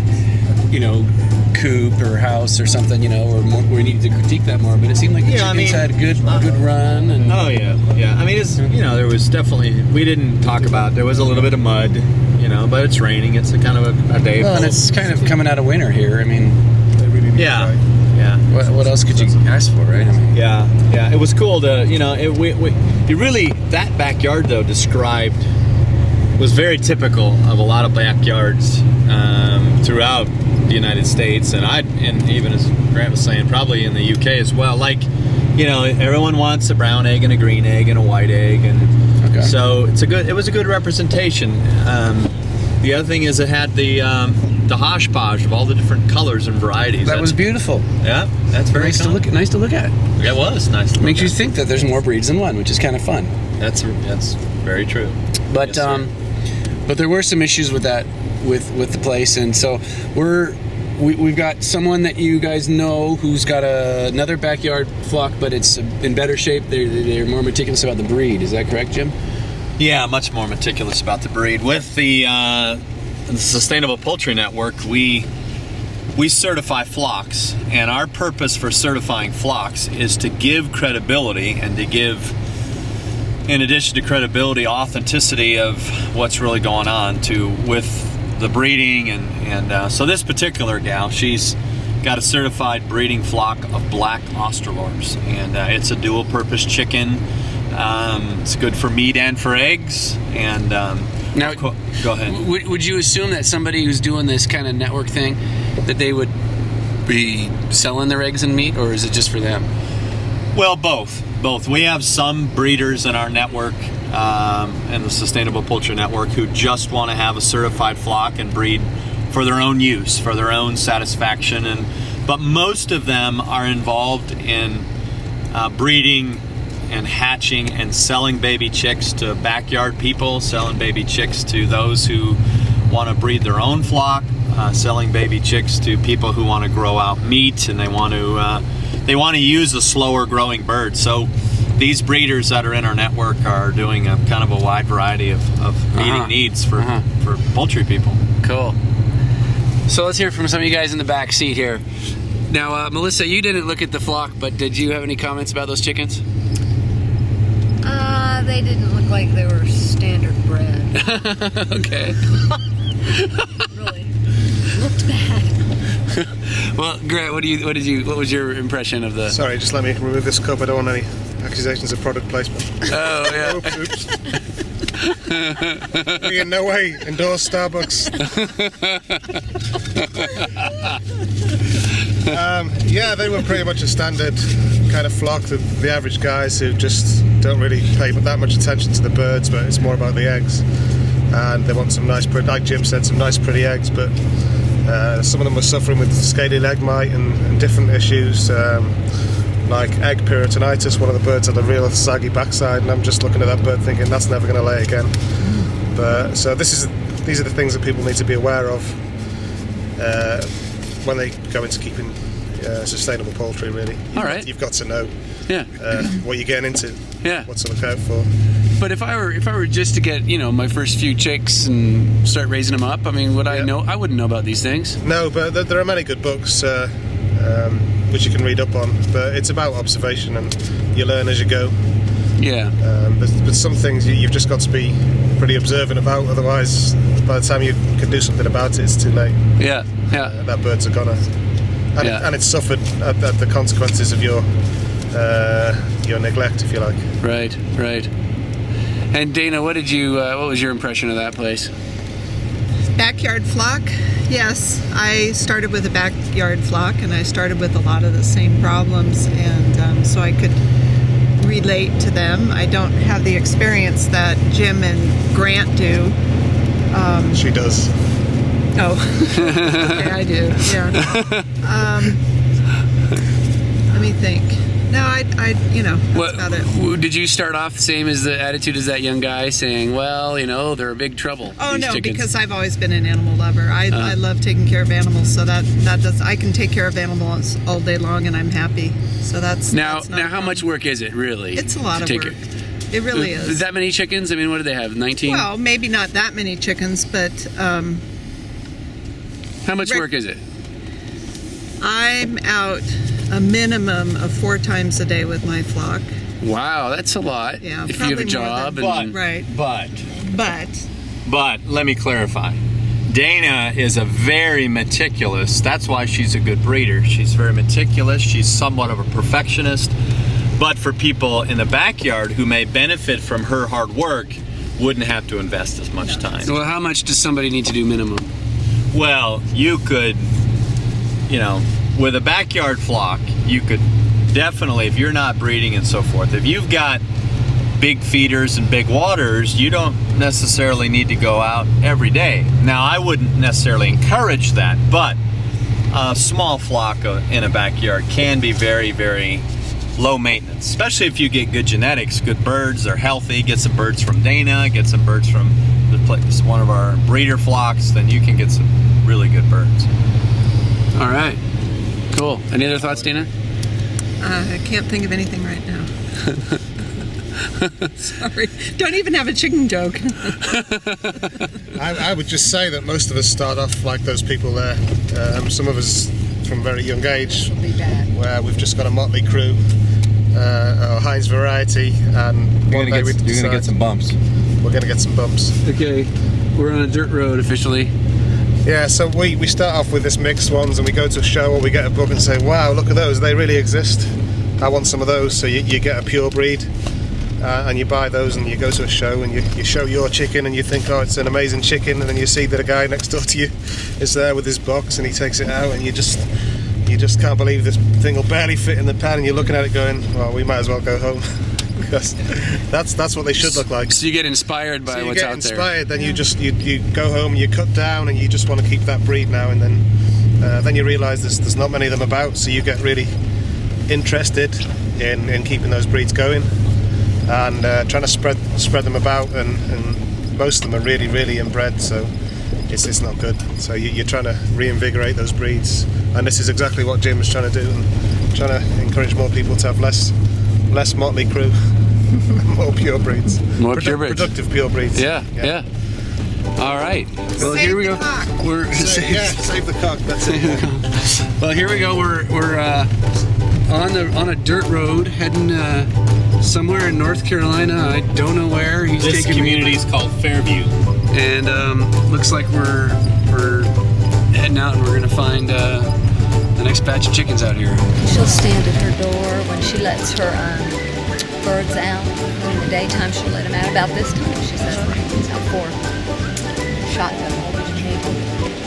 coop or house or something, or more, we needed to critique that more. But it seemed like the chickens had a good run. And Oh yeah. I mean, it's there was definitely, we didn't talk about, there was a little bit of mud, but it's raining. It's a kind of a day. Well, and it's kind of coming out of winter here. I mean, They really need Yeah. to Yeah. what else could you ask for, right? I mean, Yeah. It was cool to, it really, that backyard though was very typical of a lot of backyards throughout the United States, and even as Grant was saying, probably in the UK as well. Like, everyone wants a brown egg and a green egg and a white egg, and so it was a good representation. The other thing is it had the hodgepodge of all the different colors and varieties. that was beautiful. Yeah, that's very Nice to look at. It was nice to look makes you at. think that there's more breeds than one, which is kind of fun. That's very true. But Yes, sir. but there were some issues with that with the place, and so we've got someone that you guys know who's got another backyard flock, but it's in better shape. They're more meticulous about the breed. Is that correct, Jim? Yeah, much more meticulous about the breed. With the Sustainable Poultry Network, we certify flocks, and our purpose for certifying flocks is to give credibility and to give, in addition to credibility, authenticity of what's really going on with the breeding, and so this particular gal, she's got a certified breeding flock of black Australorps, and it's a dual purpose chicken. It's good for meat and for eggs, and Now, go ahead. Would you assume that somebody who's doing this kind of network thing, that they would be selling their eggs and meat, or is it just for them? Well, both. We have some breeders in our network, and the Sustainable Poultry Network, who just want to have a certified flock and breed for their own use, for their own satisfaction, but most of them are involved in breeding and hatching and selling baby chicks to backyard people, selling baby chicks to those who want to breed their own flock, selling baby chicks to people who want to grow out meat, and they want to use a slower growing bird. So these breeders that are in our network are doing a kind of a wide variety of meeting needs for poultry people. Cool. So let's hear from some of you guys in the back seat here. Now, Melissa, you didn't look at the flock, but did you have any comments about those chickens? They didn't look like they were standard bred. Okay. Really looked bad. Well, Grant, what was your impression of the? Sorry, just let me remove this cup. I don't want any accusations of product placement. Oh yeah. Oops. We in no way endorse Starbucks. Yeah, they were pretty much a standard kind of flock. The average guys who just don't really pay that much attention to the birds, but it's more about the eggs. And they want some nice, like Jim said, some nice pretty eggs. But Some of them were suffering with scaly leg mite and different issues, like egg peritonitis. One of the birds had a real saggy backside, and I'm just looking at that bird thinking that's never going to lay again. But so these are the things that people need to be aware of when they go into keeping sustainable poultry. Really, you've got to know what you're getting into, what to look out for. But if I were just to get my first few chicks and start raising them up, I mean, would I know? I wouldn't know about these things. No, but there are many good books which you can read up on. But it's about observation, and you learn as you go. Yeah. But some things you've just got to be pretty observant about. Otherwise, by the time you can do something about it, it's too late. Yeah. That bird's a goner, and it's suffered at the consequences of your neglect, if you like. Right. And Dana, what was your impression of that place? Backyard flock. Yes, I started with a backyard flock, and I started with a lot of the same problems, and so I could relate to them. I don't have the experience that Jim and Grant do. She does. Oh, okay, I do. Yeah. Let me think. No, that's about it. Did you start off the same as the attitude as that young guy, saying, "Well, they're a big trouble"? Oh these no, chickens. because I've always been an animal lover. I love taking care of animals, so that does. I can take care of animals all day long, and I'm happy. So that's now. That's not Now, how much work is it really? It's a lot of work. It really is. That many chickens? I mean, what do they have? 19? Well, maybe not that many chickens, but how much work is it? I'm out a minimum of 4 times a day with my flock. Wow, that's a lot. Yeah, if you have a job. right. But let me clarify. Dana is a very meticulous. That's why she's a good breeder. She's very meticulous. She's somewhat of a perfectionist. But for people in the backyard who may benefit from her hard work, wouldn't have to invest as much time. Well, how much does somebody need to do minimum? Well, you could, with a backyard flock, you could definitely, if you're not breeding and so forth, if you've got big feeders and big waters, you don't necessarily need to go out every day. Now, I wouldn't necessarily encourage that, but a small flock in a backyard can be very, very low maintenance, especially if you get good genetics, good birds, they're healthy, get some birds from Dana, get some birds from one of our breeder flocks, then you can get some really good birds. All right. Cool. Any other thoughts, Dana? I can't think of anything right now. Sorry. Don't even have a chicken joke. I would just say that most of us start off like those people there. Some of us from a very young age, where we've just got a motley crew, or Heinz variety, and you're gonna get some bumps. We're gonna get some bumps. Okay, we're on a dirt road officially. Yeah, so we start off with this mixed ones, and we go to a show or we get a book and say, wow, look at those, they really exist. I want some of those. So you get a pure breed, and you buy those, and you go to a show and you show your chicken, and you think, oh, it's an amazing chicken, and then you see that a guy next door to you is there with his box, and he takes it out, and you just can't believe this thing will barely fit in the pan, and you're looking at it going, well, we might as well go home. Because that's what they should look like. So you get inspired by what's out there. Then you go home, you cut down, and you just want to keep that breed now. And then you realise there's not many of them about, so you get really interested in keeping those breeds going and trying to spread them about. And most of them are really, really inbred, so it's not good. So you're trying to reinvigorate those breeds, and this is exactly what Jim was trying to do, and trying to encourage more people to have less motley crew, more pure breeds. More pure breeds. Productive pure breeds. Yeah. All right. Well, Save here we the go. cock. Save the cock. That's it. Well, here we go. We're on a dirt road heading somewhere in North Carolina. I don't know where. He's This taking community is called Fairview. and looks like we're heading out, and we're gonna find the next batch of chickens out here. She'll stand at her door when she lets her birds out. In the daytime, she'll let them out about this time. She says out for shotgun holders and people.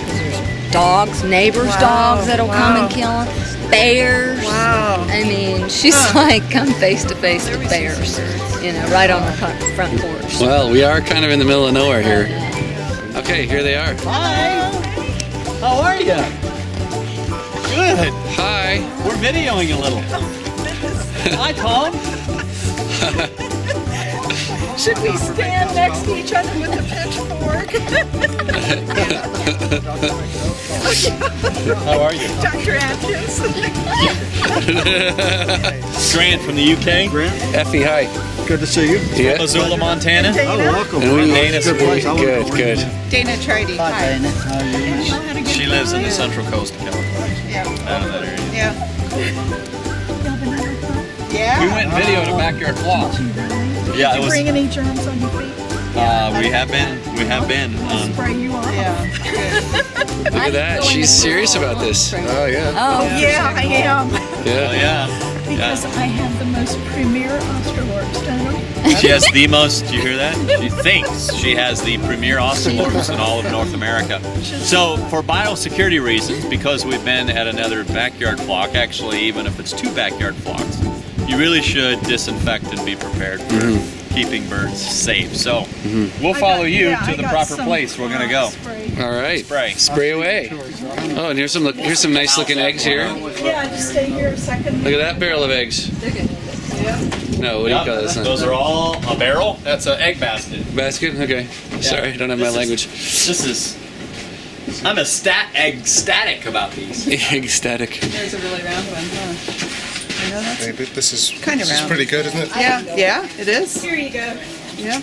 Because there's dogs, neighbors' dogs that'll come and kill them. Bears. Wow. I mean, she's like come face to face with bears. Right on her front porch. Well, we are kind of in the middle of nowhere here. Okay, here they are. Hi. How are you? Good. Hi. We're videoing a little. Hi, Tom. Should we stand next to each other with a pitchfork? How are you? Dr. Atkins. Grant from the UK. Effie, hi. Good to see you. Yeah. Missoula, Montana. Dana. Welcome. And we, Dana's good, good. Dana Trady. Hi. She lives in the Central Coast of California. Yeah. Out of that area. Yeah. Yeah. We went and videoed a backyard vlog. Yeah, it was. Bring any germs on your feet? We have been. Spray you off. Yeah. Good. Look at that. She's serious about this. Oh yeah. Oh, Yeah, I am. Yeah. Yeah. Because I have the most premier Osterworks, don't I? She has the most. Do you hear that? She thinks she has the premier Osterworks in all of North America. So, for biosecurity reasons, because we've been at another backyard flock, actually, even if it's 2 backyard flocks, you really should disinfect and be prepared for keeping birds safe. So, we'll follow you to the proper place. We're gonna go. All right. Spray. Spray away. Oh, and here's some nice looking eggs here. Yeah, just stay here a second. Look at that barrel of eggs. No, what do you call this? Those are all a barrel. That's an egg basket. Basket? Okay. Sorry, I don't have my language. This is. I'm ecstatic about these. Egg static. There's a really round one, huh? I know that's Maybe this is Kinda this is round. pretty good, isn't it? yeah, yeah, it is. Here you go. Yeah.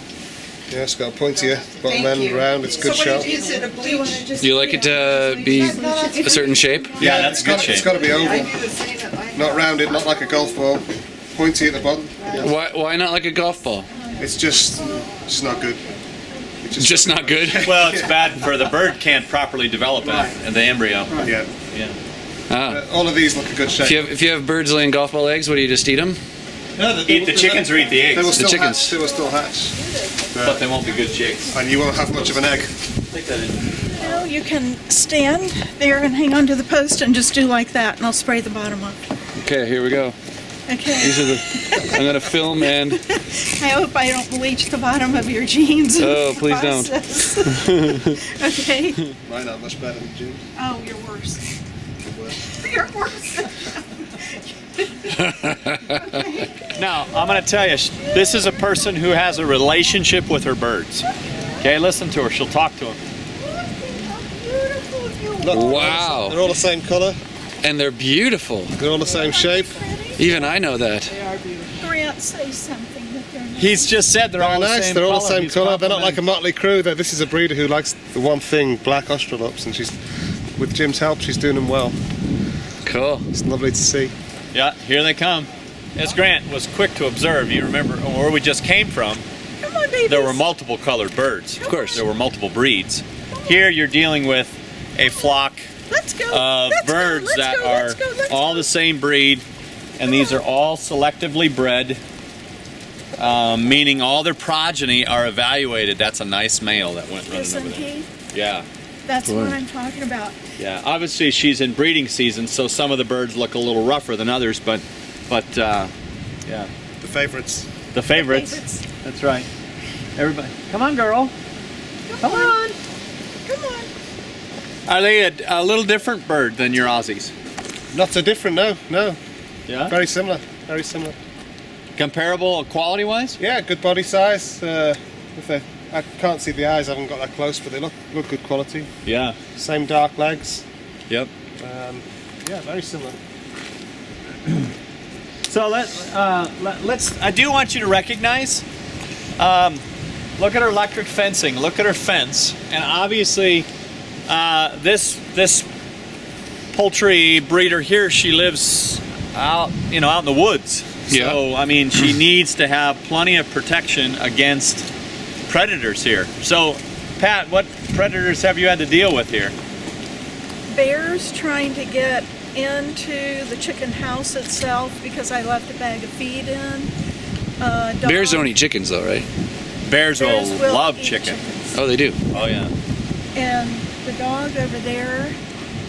Yeah, it's got a pointier bottom Thank end you. round. It's good So shot. what is it, a bleach? Do you like it to be a certain shape? Yeah, that's good It's shape. got to be I oval, do the same at my not rounded, not like a golf ball. Pointy at the bottom. Why not like a golf ball? It's just not good. It's Just not good. Well, it's bad for the bird can't properly develop in the embryo. Yeah. Yeah. Ah. All of these look a good shape. If you have birds laying golf ball eggs, what do you just eat them? Eat the chickens or eat the They will eggs, still chickens. hatch. They will still hatch. but they won't be good chicks. And you won't have much of an egg. Now you can stand there and hang onto the post and just do like that, and I'll spray the bottom off. Okay, here we go. Okay. These are the. I'm gonna film and. I hope I don't bleach the bottom of your jeans. Oh, please don't. don't. Okay. Mine are much better than Jim's. Oh, you're worse. You're worse. Now, I'm going to tell you, this is a person who has a relationship with her birds. Okay, listen to her. She'll talk to them. Look, Wow. They're all the same colour. And they're beautiful. They're all the same shape. Even I know that. Grant, say something that they're not. He's just said they're all They're the nice. same They're all the color. same He's colour. They're not like a complimenting. motley crew. This is a breeder who likes the one thing, black Australops, and she's, with Jim's help, she's doing them well. Cool. It's lovely to see. Yeah, here they come. As Grant was quick to observe, you remember where we just came from, Come on, baby. there were multiple colored birds. Of course. There were multiple breeds. Here you're dealing with a flock Let's go. of Let's go, birds let's that go, are let's go, let's all go. the same breed, and these are all selectively bred, meaning all their progeny are evaluated. That's a nice male that went running over Isn't there. he? Yeah, That's what I'm talking about. yeah. Obviously, she's in breeding season, so some of the birds look a little rougher than others, but yeah, The favourites. the favorites. That's right. Everybody, come on, girl. Come on. Come on. Are they a little different bird than your Aussies? Not so different, no. Yeah. Very similar. Very similar. Comparable quality-wise? Yeah, good body size. I can't see the eyes, I haven't got that close, but they look good quality. Yeah. Same dark legs. Yep. Yeah, very similar. So let's. I do want you to recognize. Look at her electric fencing. Look at her fence, and obviously, this poultry breeder here, she lives out in the woods. Yeah. So I mean, she needs to have plenty of protection against predators here. So, Pat, what predators have you had to deal with here? Bears trying to get into the chicken house itself because I left a bag of feed in. Bears don't eat chickens, though, right? Bears Bears will will love eat chicken. chickens. Oh, they do. Oh yeah. And the dog over there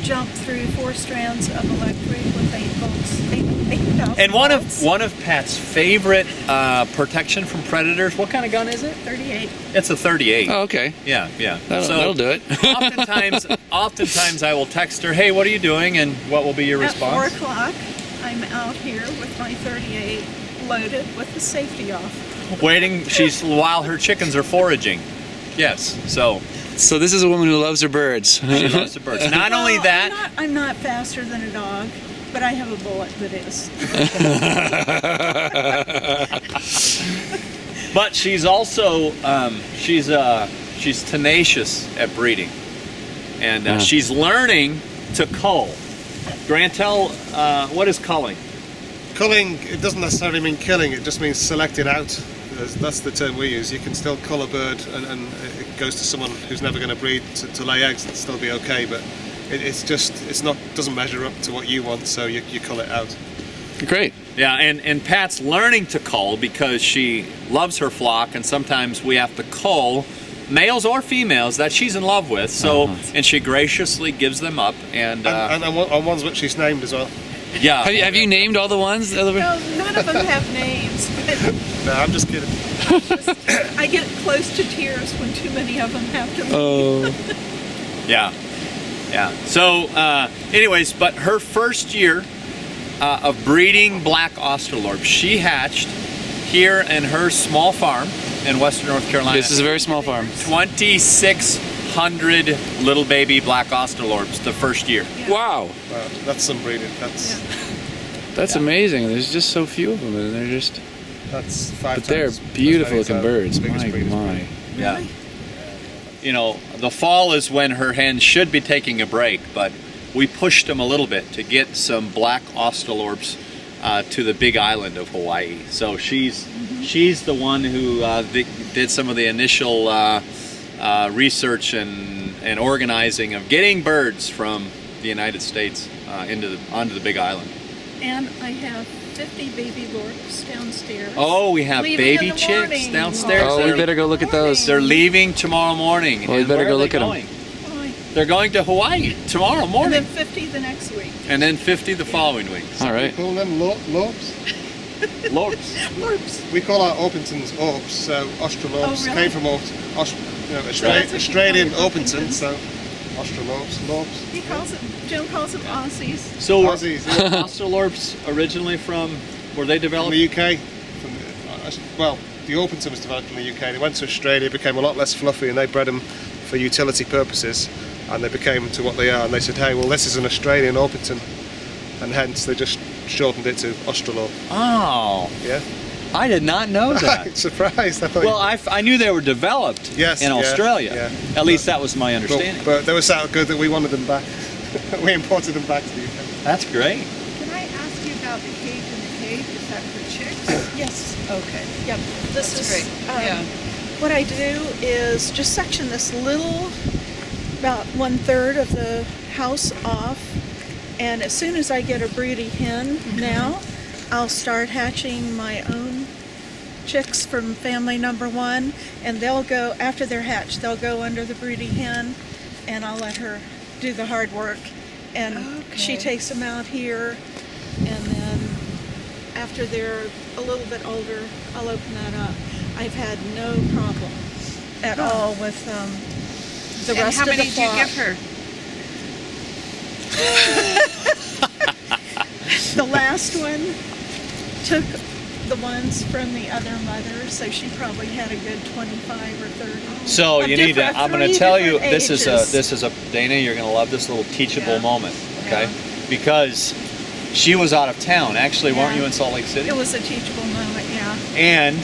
jump through 4 strands of electric with 8 volts, 8,000 And one volts. of Pat's favorite protection from predators. What kind of gun is it? 38. It's a 38. Oh, okay. Yeah, yeah. That'll do it. oftentimes I will text her, "Hey, what are you doing?" And what will be your At response? 4 o'clock, I'm out here with my 38 loaded with the safety off. Waiting. While her chickens are foraging. Yes. So So this is a woman who loves her birds. she loves the birds. Not only Well, that. I'm not faster than a dog, but I have a bullet that is. But she's also she's tenacious at breeding, and she's learning to cull. Grantel, what is culling? Culling, it doesn't necessarily mean killing, it just means selecting out. That's the term we use. You can still cull a bird and it goes to someone who's never going to breed to lay eggs and still be okay, but doesn't measure up to what you want, so you cull it out. Great. Yeah, and Pat's learning to cull because she loves her flock, and sometimes we have to cull males or females that she's in love with. So, and she graciously gives them up, and on ones which she's named as well. yeah. Have you named all the ones? No, none of them have names, but No, I'm just kidding. I get close to tears when too many of them have to leave. Oh. Yeah, yeah. So, anyways, but her first year of breeding black Australorp, she hatched here in her small farm in western North Carolina. This is a very small farm. 2,600 little baby black Australorps the first year. Wow. Wow, that's some breeding. That's amazing. There's just so few of them, and they're just. That's 5 But they're times beautiful as many looking as our birds. biggest My, breeders my. breed. Yeah. You know, the fall is when her hens should be taking a break, but we pushed them a little bit to get some black Australorps to the Big Island of Hawaii. So she's the one who did some of the initial research and organizing of getting birds from the United States onto the Big Island. And I have 50 baby lorps downstairs. Oh, we have Leaving baby in the chicks morning. downstairs. Oh, we better go look at those. They're leaving tomorrow morning. Well, we And better where go are they look at 'em. going? Fine. They're going to Hawaii tomorrow And morning, then 50 the next week. and then 50 the following week. All right. We call them lorps. Lorps. Lorps. We call our Orpingtons Orps, so Australorps Oh, really? came from Australian Orpington, so Australorps, Lorps. Jim calls them Aussies. So were Aussies, yeah. Australorps originally were they From developed? the UK. The Orpington was developed in the UK. They went to Australia, became a lot less fluffy, and they bred them for utility purposes, and they became to what they are. And they said, hey, well, this is an Australian Orpington, and hence they just shortened it to Australorp. Oh, Yeah. I did not know that. Surprised. I thought. Well, I knew they were developed Yes, in yeah, Australia. yeah. At least that was my understanding. but they were so good that we wanted them back. We imported them back to the UK. That's great. Can I ask you about the cage in the cage? Is that for chicks? Yes. Okay. Yep. This That's is great. Yeah. what I do is just section this little, about 1/3 of the house off, and as soon as I get a broody hen now, I'll start hatching my own chicks from family number 1, and they'll go after they're hatched. They'll go under the broody hen, and I'll let her do the hard work, and she Okay. takes them out here, and then after they're a little bit older, I'll open that up. I've had no problem at all with the And rest how of many the did you flock. give her? The last one took the ones from the other mother, so she probably had a good 25 or 30. So Of you need to. different- I'm going to three tell you. different This ages. is a Dana. You're going to love this little teachable Yeah. moment. Okay, Yeah. because she was out of town. Actually, weren't Yeah. you in Salt Lake City? It was a teachable moment, yeah. And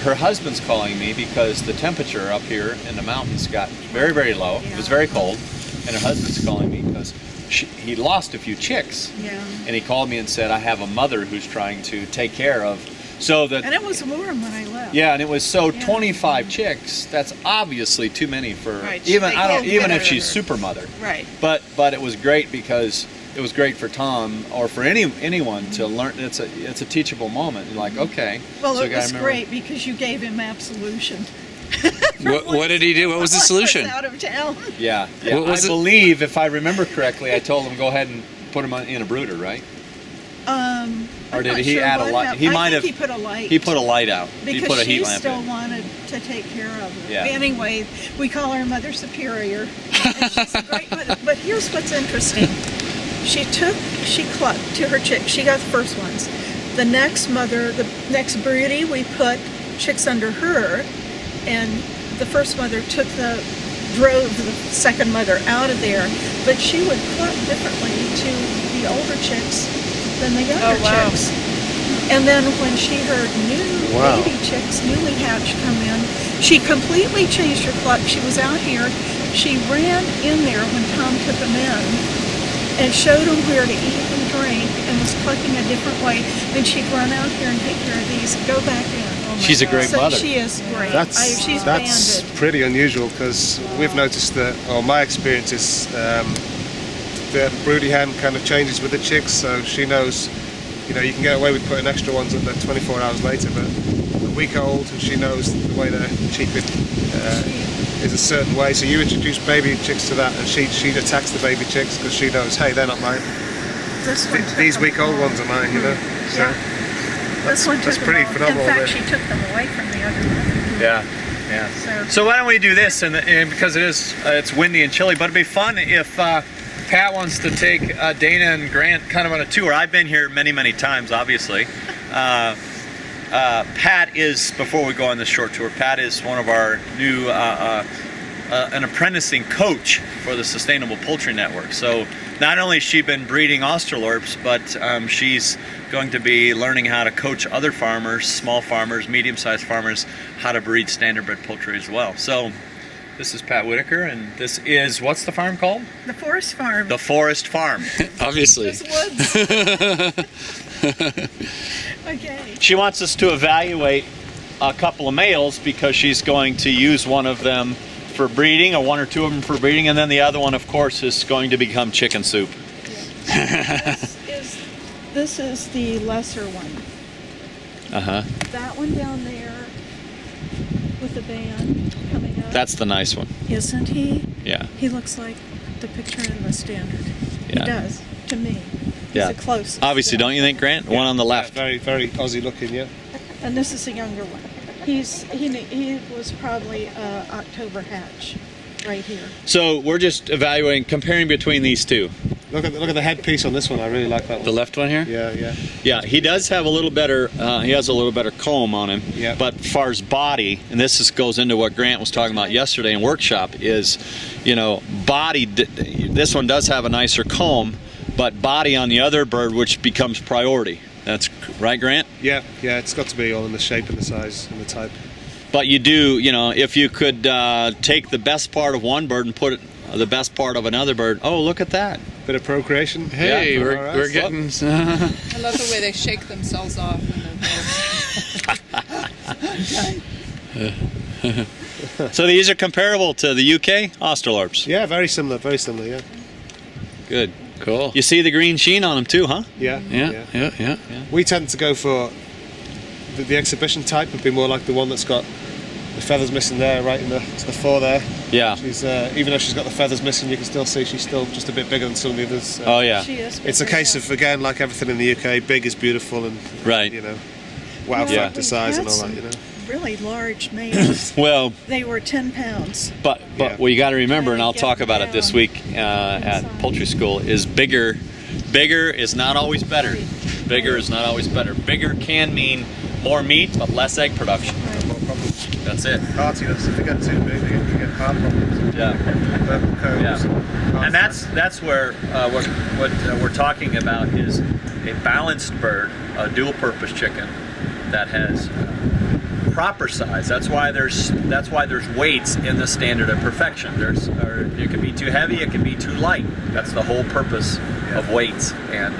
her husband's calling me because the temperature up here in the mountains got very, very low. It was Yeah. very cold. And her husband's calling me because he lost a few chicks. Yeah. And he called me and said, I have a mother who's trying to take care of. So that, And it was warm when I left. yeah, and it was so Yeah. 25 chicks. That's obviously too many for Right, even they I don't can't even get if she's her. super mother. Right. But it was great because it was great for Tom or for anyone to learn. It's a teachable moment. You're like, okay. Well, so it you gotta was remember- great because you gave him absolution. What did he do? What was the solution? Out of town. Yeah. What was I it? believe, if I remember correctly, I told him go ahead and put him in a brooder, right? Or I'm did not he sure add a what light? happened. He I might think have. He put a light. He put a light out. He Because put a she heat lamp still in. wanted to take care of it. Yeah. Anyway, we call her Mother Superior. And she's a great mother. But here's what's interesting. She clucked to her chicks. She got the first ones. The next broody, we put chicks under her, and the first mother drove the second mother out of there. But she would cluck differently to the older chicks than the younger chicks. And then when she heard baby chicks, newly hatched, come in, she completely changed her cluck. She was out here. She ran in there when Tom took them in and showed them where to eat and drink and was clucking a different way. Then she'd run out here and take care of these, go back in. She's a great So mother. she is great. She's That's banded. pretty unusual because we've noticed that, or my experience is, the broody hen kind of changes with the chicks, so she knows, you know, you can get away with putting extra ones in there 24 hours later, but a week old, and she knows the way they're cheaping is a certain way. So you introduce baby chicks to that, and she attacks the baby chicks because she knows, hey, they're not mine. These week-old ones are mine, you know. So This one took that's them pretty all. phenomenal. In fact, there. she took them away from the other one. Yeah. So So why don't we do this? And because it's windy and chilly, but it'd be fun if Pat wants to take Dana and Grant kind of on a tour. I've been here many, many times, obviously. Pat is, before we go on this short tour, Pat is one of our new, an apprenticing coach for the Sustainable Poultry Network. So not only has she been breeding Australorps, but she's going to be learning how to coach other farmers, small farmers, medium-sized farmers, how to breed standardbred poultry as well. So this is Pat Whitaker, and this is, what's the farm called? the Forest Farm. The Forest Farm. Obviously. This woods. Okay. She wants us to evaluate a couple of males because she's going to use one of them for breeding, or one or two of them for breeding, and then the other one, of course, is going to become chicken soup. This is the lesser one. Uh-huh. That one down there with the band coming up. That's the nice one. Isn't he? Yeah. He looks like the picture in the standard. Yeah. He does, to me. Yeah. He's a close. Obviously, don't you think, Grant? One on the left. Very, very Aussie looking, yeah. And this is a younger one. He was probably October hatch right here. So we're just evaluating, comparing between these two. Look at the headpiece on this one. I really like that one. The left one here? Yeah. Yeah, he does have a little better. He has a little better comb on him. Yeah. But as far as body, and this goes into what Grant was talking about yesterday in workshop, is, you know, body. This one does have a nicer comb, but body on the other bird, which becomes priority. That's right, Grant. Yeah. It's got to be all in the shape and the size and the type. But you do, you know, if you could take the best part of one bird and put it the best part of another bird. Oh, look at that. Bit of procreation. Hey, Yeah, we're, all right. we're getting. I love the way they shake themselves off. So these are comparable to the UK Australorps. Yeah, very similar, yeah. Good. Cool. You see the green sheen on them too, huh? Yeah. We tend to go for the exhibition type would be more like the one that's got the feathers missing there, right to the fore there. Yeah. She's even though she's got the feathers missing, you can still see she's still just a bit bigger than some of the others. Oh yeah. She is. It's a case of, again, like everything in the UK, big is beautiful, and Right. you know, wow Yeah. factor size and all that, you know. Really large males. Well, They were 10 pounds. but Yeah. what you got to remember, and I'll Get talk about it down this week at poultry school, is bigger. Bigger is not always better. Bigger is not always better. Bigger can mean more meat but less egg production. More problems. That's it. Heartiness, if you get too big, you get heart problems. Yeah. Purple combs. Yeah. And that's where what we're talking about is a balanced bird, a dual-purpose chicken that has proper size. That's why there's weights in the standard of perfection. It can be too heavy, it can be too light. That's the whole purpose of weights. And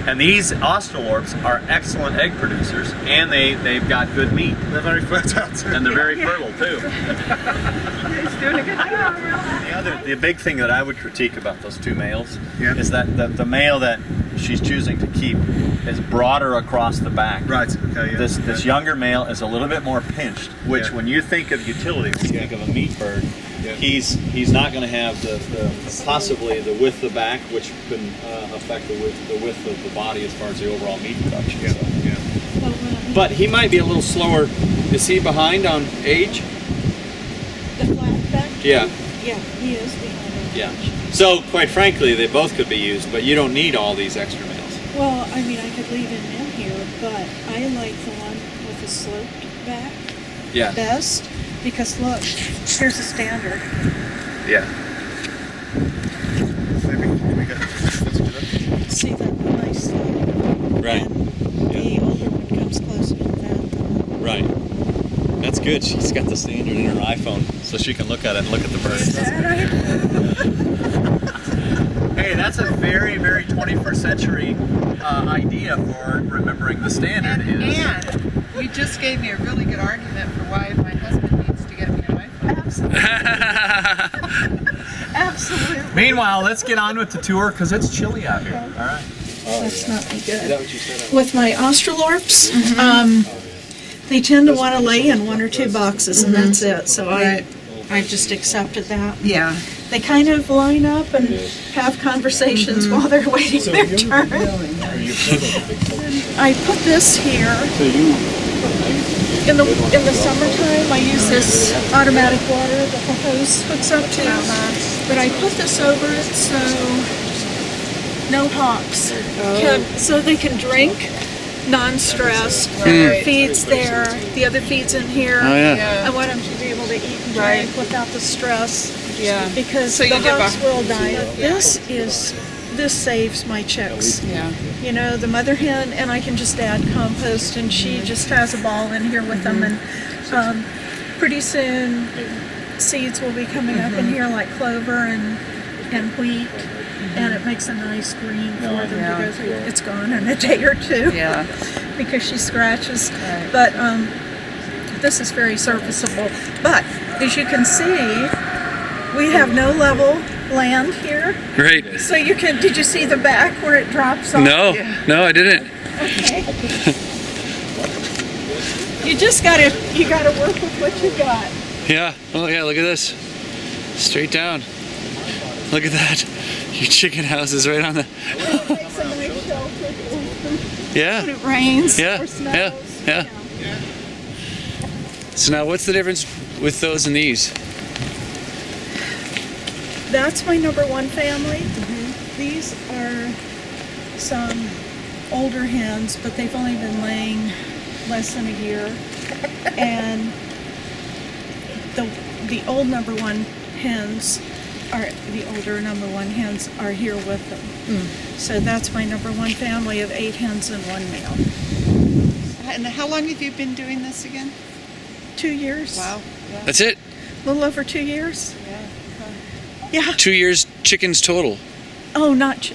and these Australorps are excellent egg producers, and they've got good meat. They're very fertile too. And they're very fertile too. He's doing a good job. The big thing that I would critique about those two males Yeah. is that the male that she's choosing to keep is broader across the back. Right. Okay. Yeah. This younger male is a little bit more pinched, which Yeah. when you think of utility, when you think of a meat bird, Yeah. he's not going to have the possibly the width of the back, which can affect the width of the body as far as the overall meat production. Yeah. So. Yeah. But he might be a little slower. Is he behind on age? The flat back? Yeah. Yeah, he is behind it. Yeah. So quite frankly, they both could be used, but you don't need all these extra males. Well, I mean, I could leave him in here, but I like the one with the sloped back Yeah. best because look, here's a standard. Yeah. Maybe we go. Let's do that. See that nice slope? Right. And the older one comes closer to that. Right. That's good. She's got the standard in her iPhone, so she can look at it and look at the birds. Hey, that's a very, very 21st century idea for remembering the standard is. And you just gave me a really good argument for why my husband needs to get me an iPhone. Absolutely. Absolutely. Meanwhile, let's get on with the tour because it's chilly out here. All right. That's not any good. Is that what you said? With my Australorps, they tend to want to lay in one or two boxes, and that's it. So I just accepted that. Yeah. They kind of line up and have conversations while they're waiting their turn. I put this here. In the summertime, I use this automatic water that the hose hooks up to. But I put this over it so no hawks so they can drink non-stressed. Their feed's there, the other feed's in here. Oh, yeah. I want them to be able to eat and drink without the stress. Yeah. Because So the you did hawks both. will die. This saves my chicks. Yeah. You know, the mother hen, and I can just add compost, and she just has a ball in here with them. And pretty soon, seeds will be coming up in here like clover and wheat, and it makes a nice green for them to go through. It's gone in a day or two. Yeah. Because she scratches. But this is very serviceable. But as you can see, we have no level land here. Great. So you can, did you see the back where it drops off? No, no, I didn't. Okay. You just gotta work with what you got. Yeah. Oh, yeah. Look at this. Straight down. Look at that. Your chicken house is right on the. It makes a nice shelter when Yeah. it rains Yeah. or snows. Yeah. Yeah. So now, what's the difference with those and these? That's my number one family. These are some older hens, but they've only been laying less than a year. And the old number one hens the older number one hens are here with them. So that's my number one family of 8 hens and 1 male. And how long have you been doing this again? 2 years. Wow. Yeah. That's it. A little over 2 years. Yeah. 2 years chickens total. Oh, not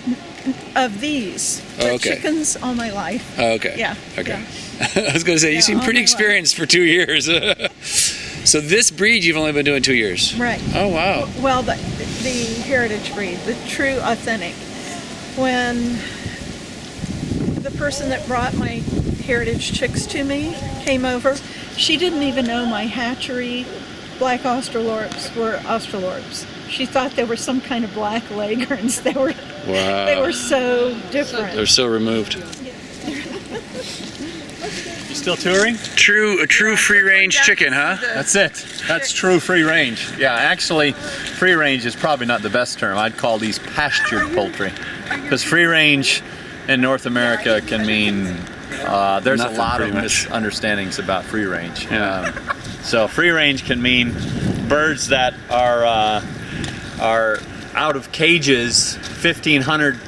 of these. But Oh, okay. chickens all my life. Oh, okay. Yeah. Okay. Yeah. I was going to say, you seem all pretty my life. experienced for 2 years. So this breed you've only been doing 2 years. Right. Oh, wow. Well, the heritage breed, the true authentic. When the person that brought my heritage chicks to me came over, she didn't even know my hatchery black Australorps were Australorps. She thought they were some kind of black leghorns. They were so different. They're so removed. You still touring? A true free range chicken, huh? That's it. That's true free range. Yeah, actually, free range is probably not the best term. I'd call these pastured poultry. Because free range in North America can mean there's Nothing, a lot of pretty much. misunderstandings about free range. Yeah. So free range can mean birds that are out of cages, 1,500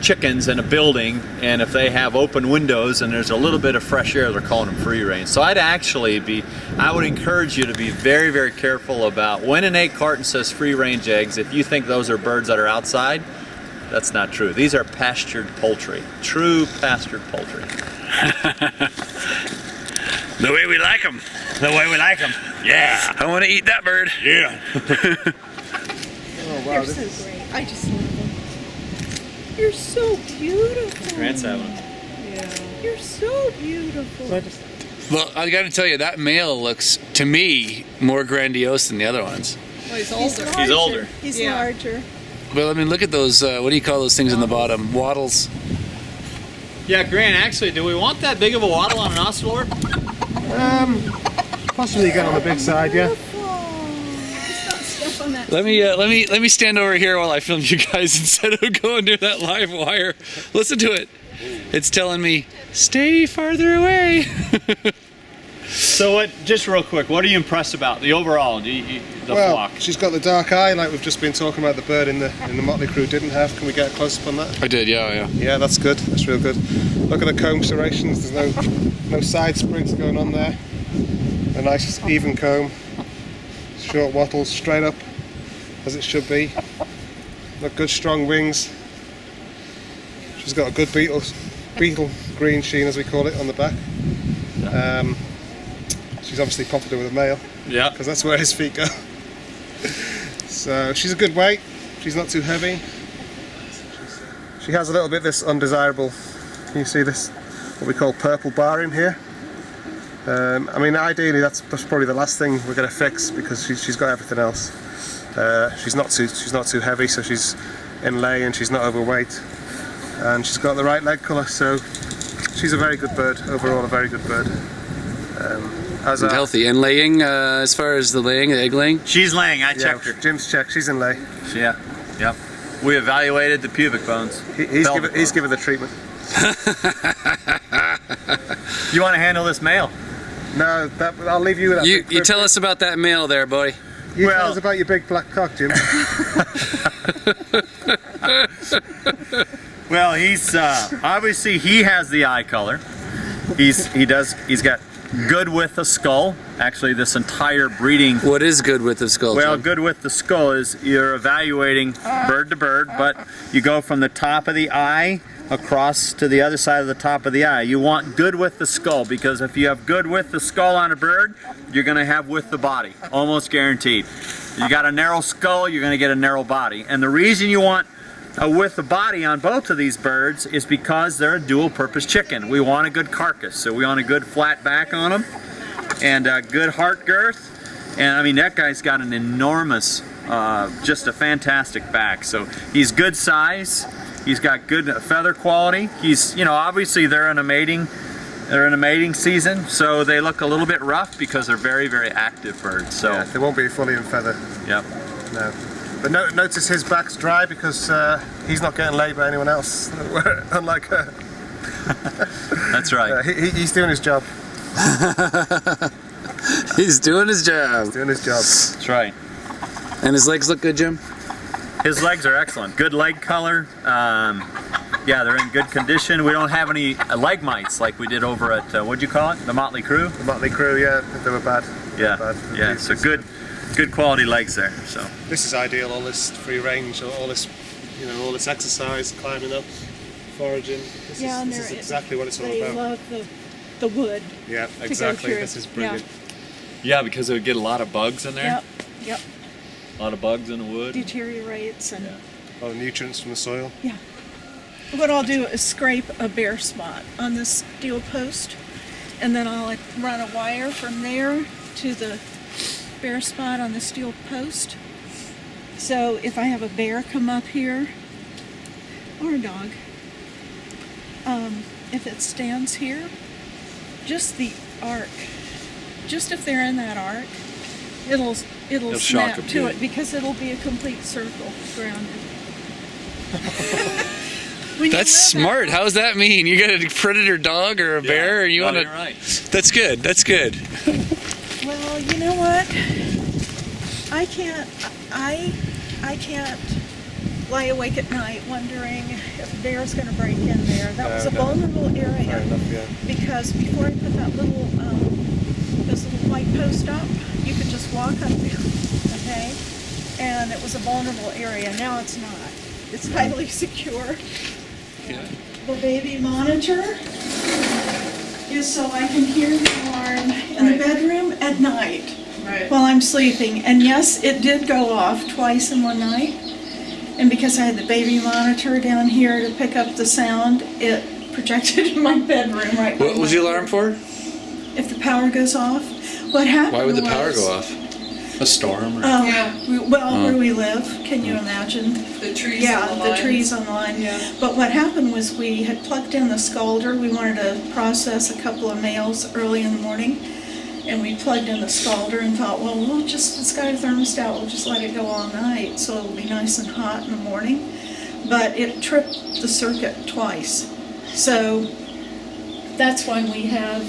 chickens in a building, and if they have open windows and there's a little bit of fresh air, they're calling them free range. So I would encourage you to be very, very careful about when an egg carton says free range eggs. If you think those are birds that are outside, That's not true. These are pastured poultry. True pastured poultry. The way we like them. The way we like them. Yeah. I want to eat that bird. Yeah. Oh wow, They're so great. I just love them. You're so beautiful. Grant's having them. You're so beautiful. Well, I got to tell you, that male looks, to me, more grandiose than the other ones. Well, he's older. He's older. He's Yeah. larger. Well, I mean, look at those, what do you call those things in the bottom? Wattles. Yeah, Grant, actually, do we want that big of a wattle on an oscillor? Possibly get on the big side, yeah. Just don't step on that. Let me stand over here while I film you guys instead of going near that live wire. Listen to it. It's telling me, stay farther away. So what? Just real quick, what are you impressed about the overall? The flock? She's got the dark eye, like we've just been talking about. The bird in the Motley Crew didn't have. Can we get a close up on that? I did, yeah. Yeah, that's good. That's real good. Look at the comb serrations. There's no side sprigs going on there. A nice even comb. Short wattles, straight up as it should be. Look, good strong wings. She's got a good beetle green sheen, as we call it, on the back. She's obviously popular with a male. Yeah. Because that's where his feet go. So she's a good weight. She's not too heavy. She has a little bit this undesirable. Can you see this? What we call purple barring here. I mean, ideally that's probably the last thing we're going to fix because she's got everything else. She's not too heavy, so she's in lay and she's not overweight, and she's got the right leg colour. So she's a very good bird overall. A very good bird. And healthy. And laying, as far as the laying, the egg laying? She's laying. I checked her. Jim's checked. She's in lay. Yeah. Yep. We evaluated the pubic bones. He's given the treatment. You want to handle this male? No, I'll leave you with that. You tell us about that male there, buddy. You tell us about your big black cock, Jim. Well, he's obviously he has the eye color. He's got good with the skull. Actually, this entire breeding. What is good with the skull? Well, Jim? good with the skull is you're evaluating bird to bird, but you go from the top of the eye across to the other side of the top of the eye. You want good with the skull because if you have good with the skull on a bird, you're going to have with the body, almost guaranteed. You got a narrow skull, you're going to get a narrow body. And the reason you want a with the body on both of these birds is because they're a dual purpose chicken. We want a good carcass, so we want a good flat back on them and a good heart girth. And I mean, that guy's got an enormous, just a fantastic back. So he's good size. He's got good feather quality. He's, obviously they're in a mating season, so they look a little bit rough because they're very, very active birds. So yeah, they won't be fully in feather. Yep. No. But notice his back's dry because he's not getting laid by anyone else, unlike her. That's right. He's doing his job. He's doing his job. He's doing his job. That's right. And his legs look good, Jim? His legs are excellent. Good leg color. Yeah, they're in good condition. We don't have any leg mites like we did over at, what'd you call it? The Motley Crew? The Motley Crew, yeah. They were bad. Yeah, so good quality legs there. So this is ideal, all this free range, all this exercise, climbing up, foraging. This is exactly what it's all about. They love the wood. Yeah, to go exactly. through. This is brilliant. yeah, because it would get a lot of bugs in there. Yep. A lot of bugs in the wood. Deteriorates and All the nutrients from the soil. yeah. What I'll do is scrape a bare spot on this steel post, and then I'll run a wire from there to the bare spot on the steel post. So if I have a bear come up here, or a dog, if it stands here, just the arc, just if they're in that arc, it'll shock snap them, to yeah. it because it'll be a complete circle grounded. When you That's live smart. How does that mean? You got a predator dog or a bear, and you want to? You're right. That's good. That's good. Well, you know what? I can't lie awake at night wondering if a bear's going to break in there. That was a vulnerable area. Fair enough, yeah. Because before I put that those little white post up, you could just walk up there, okay? And it was a vulnerable area. Now it's not. It's highly secure. Yeah. The baby monitor is so I can hear the alarm in the bedroom at night while I'm sleeping. And yes, it did go off twice in one night. And because I had the baby monitor down here to pick up the sound, it projected in my bedroom right by What was the alarm for? If the power goes off, what happened Why would the power was, go off? A storm. Or... where we live, can you imagine? The trees Yeah, on the the lines. trees on the line. Yeah. But what happened was we had plugged in the scalder. We wanted to process a couple of mails early in the morning. And we plugged in the scalder and thought, well, it's got a thermostat, we'll just let it go all night so it'll be nice and hot in the morning. But it tripped the circuit twice. So that's why we have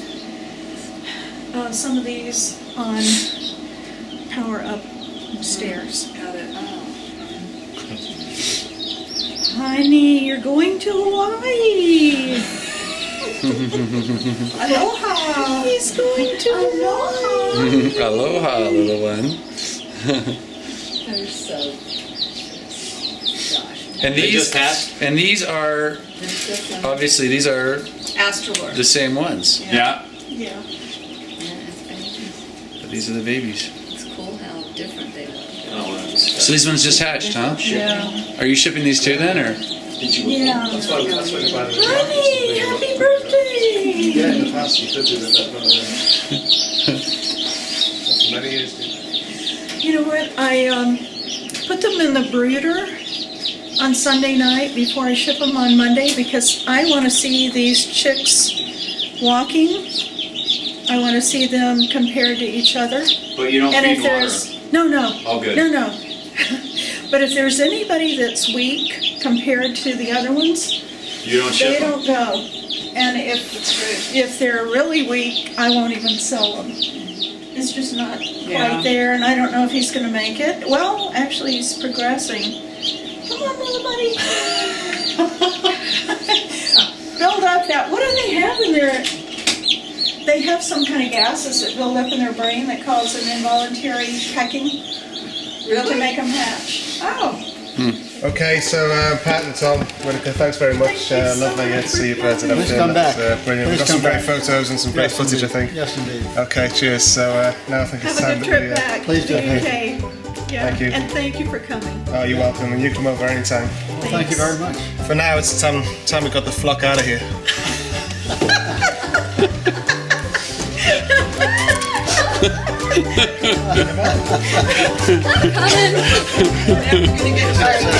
some of these on power upstairs. Got it. Honey, you're going to Hawaii. Aloha. He's going to Hawaii. Aloha, little one. They're so. Gosh. And They these just hatched? and these are obviously these are Astrolore. the same ones. Yeah. Yeah. But these are the babies. It's cool how different they look. So these ones just hatched, huh? Yeah. Are you shipping these too then, or? Yeah. That's why they buy them. Honey, happy birthday. Yeah, in the past you could do that, but after many years. You know what? I put them in the brooder on Sunday night before I ship them on Monday because I want to see these chicks walking. I want to see them compared to each other. But you don't And feed if water. there's no. Oh, good. No. But if there's anybody that's weak compared to the other ones, You don't they ship them. don't go. And if they're really weak, I won't even sell them. It's just not quite there, and I don't know if he's going to make it. Well, actually, he's progressing. Come on, little buddy. Build up that. What do they have in there? They have some kind of gases that build up in their brain that cause an involuntary pecking to make them hatch. Oh. Okay, so Pat and Tom, Monica, thanks very much. Thank you so Lovely much to see you for birds and coming. everything. Please come back. That's, brilliant. We've Please got some come great back. photos and some great footage, I think. Yes, indeed. Okay, cheers. So now I think it's Have a time good that trip we. back Please to do. the UK. Yeah. Thank you. And thank you for coming. Oh, you're welcome, and you come over anytime. Well, thank you very much. For now, it's time we got the flock out of here. Coming.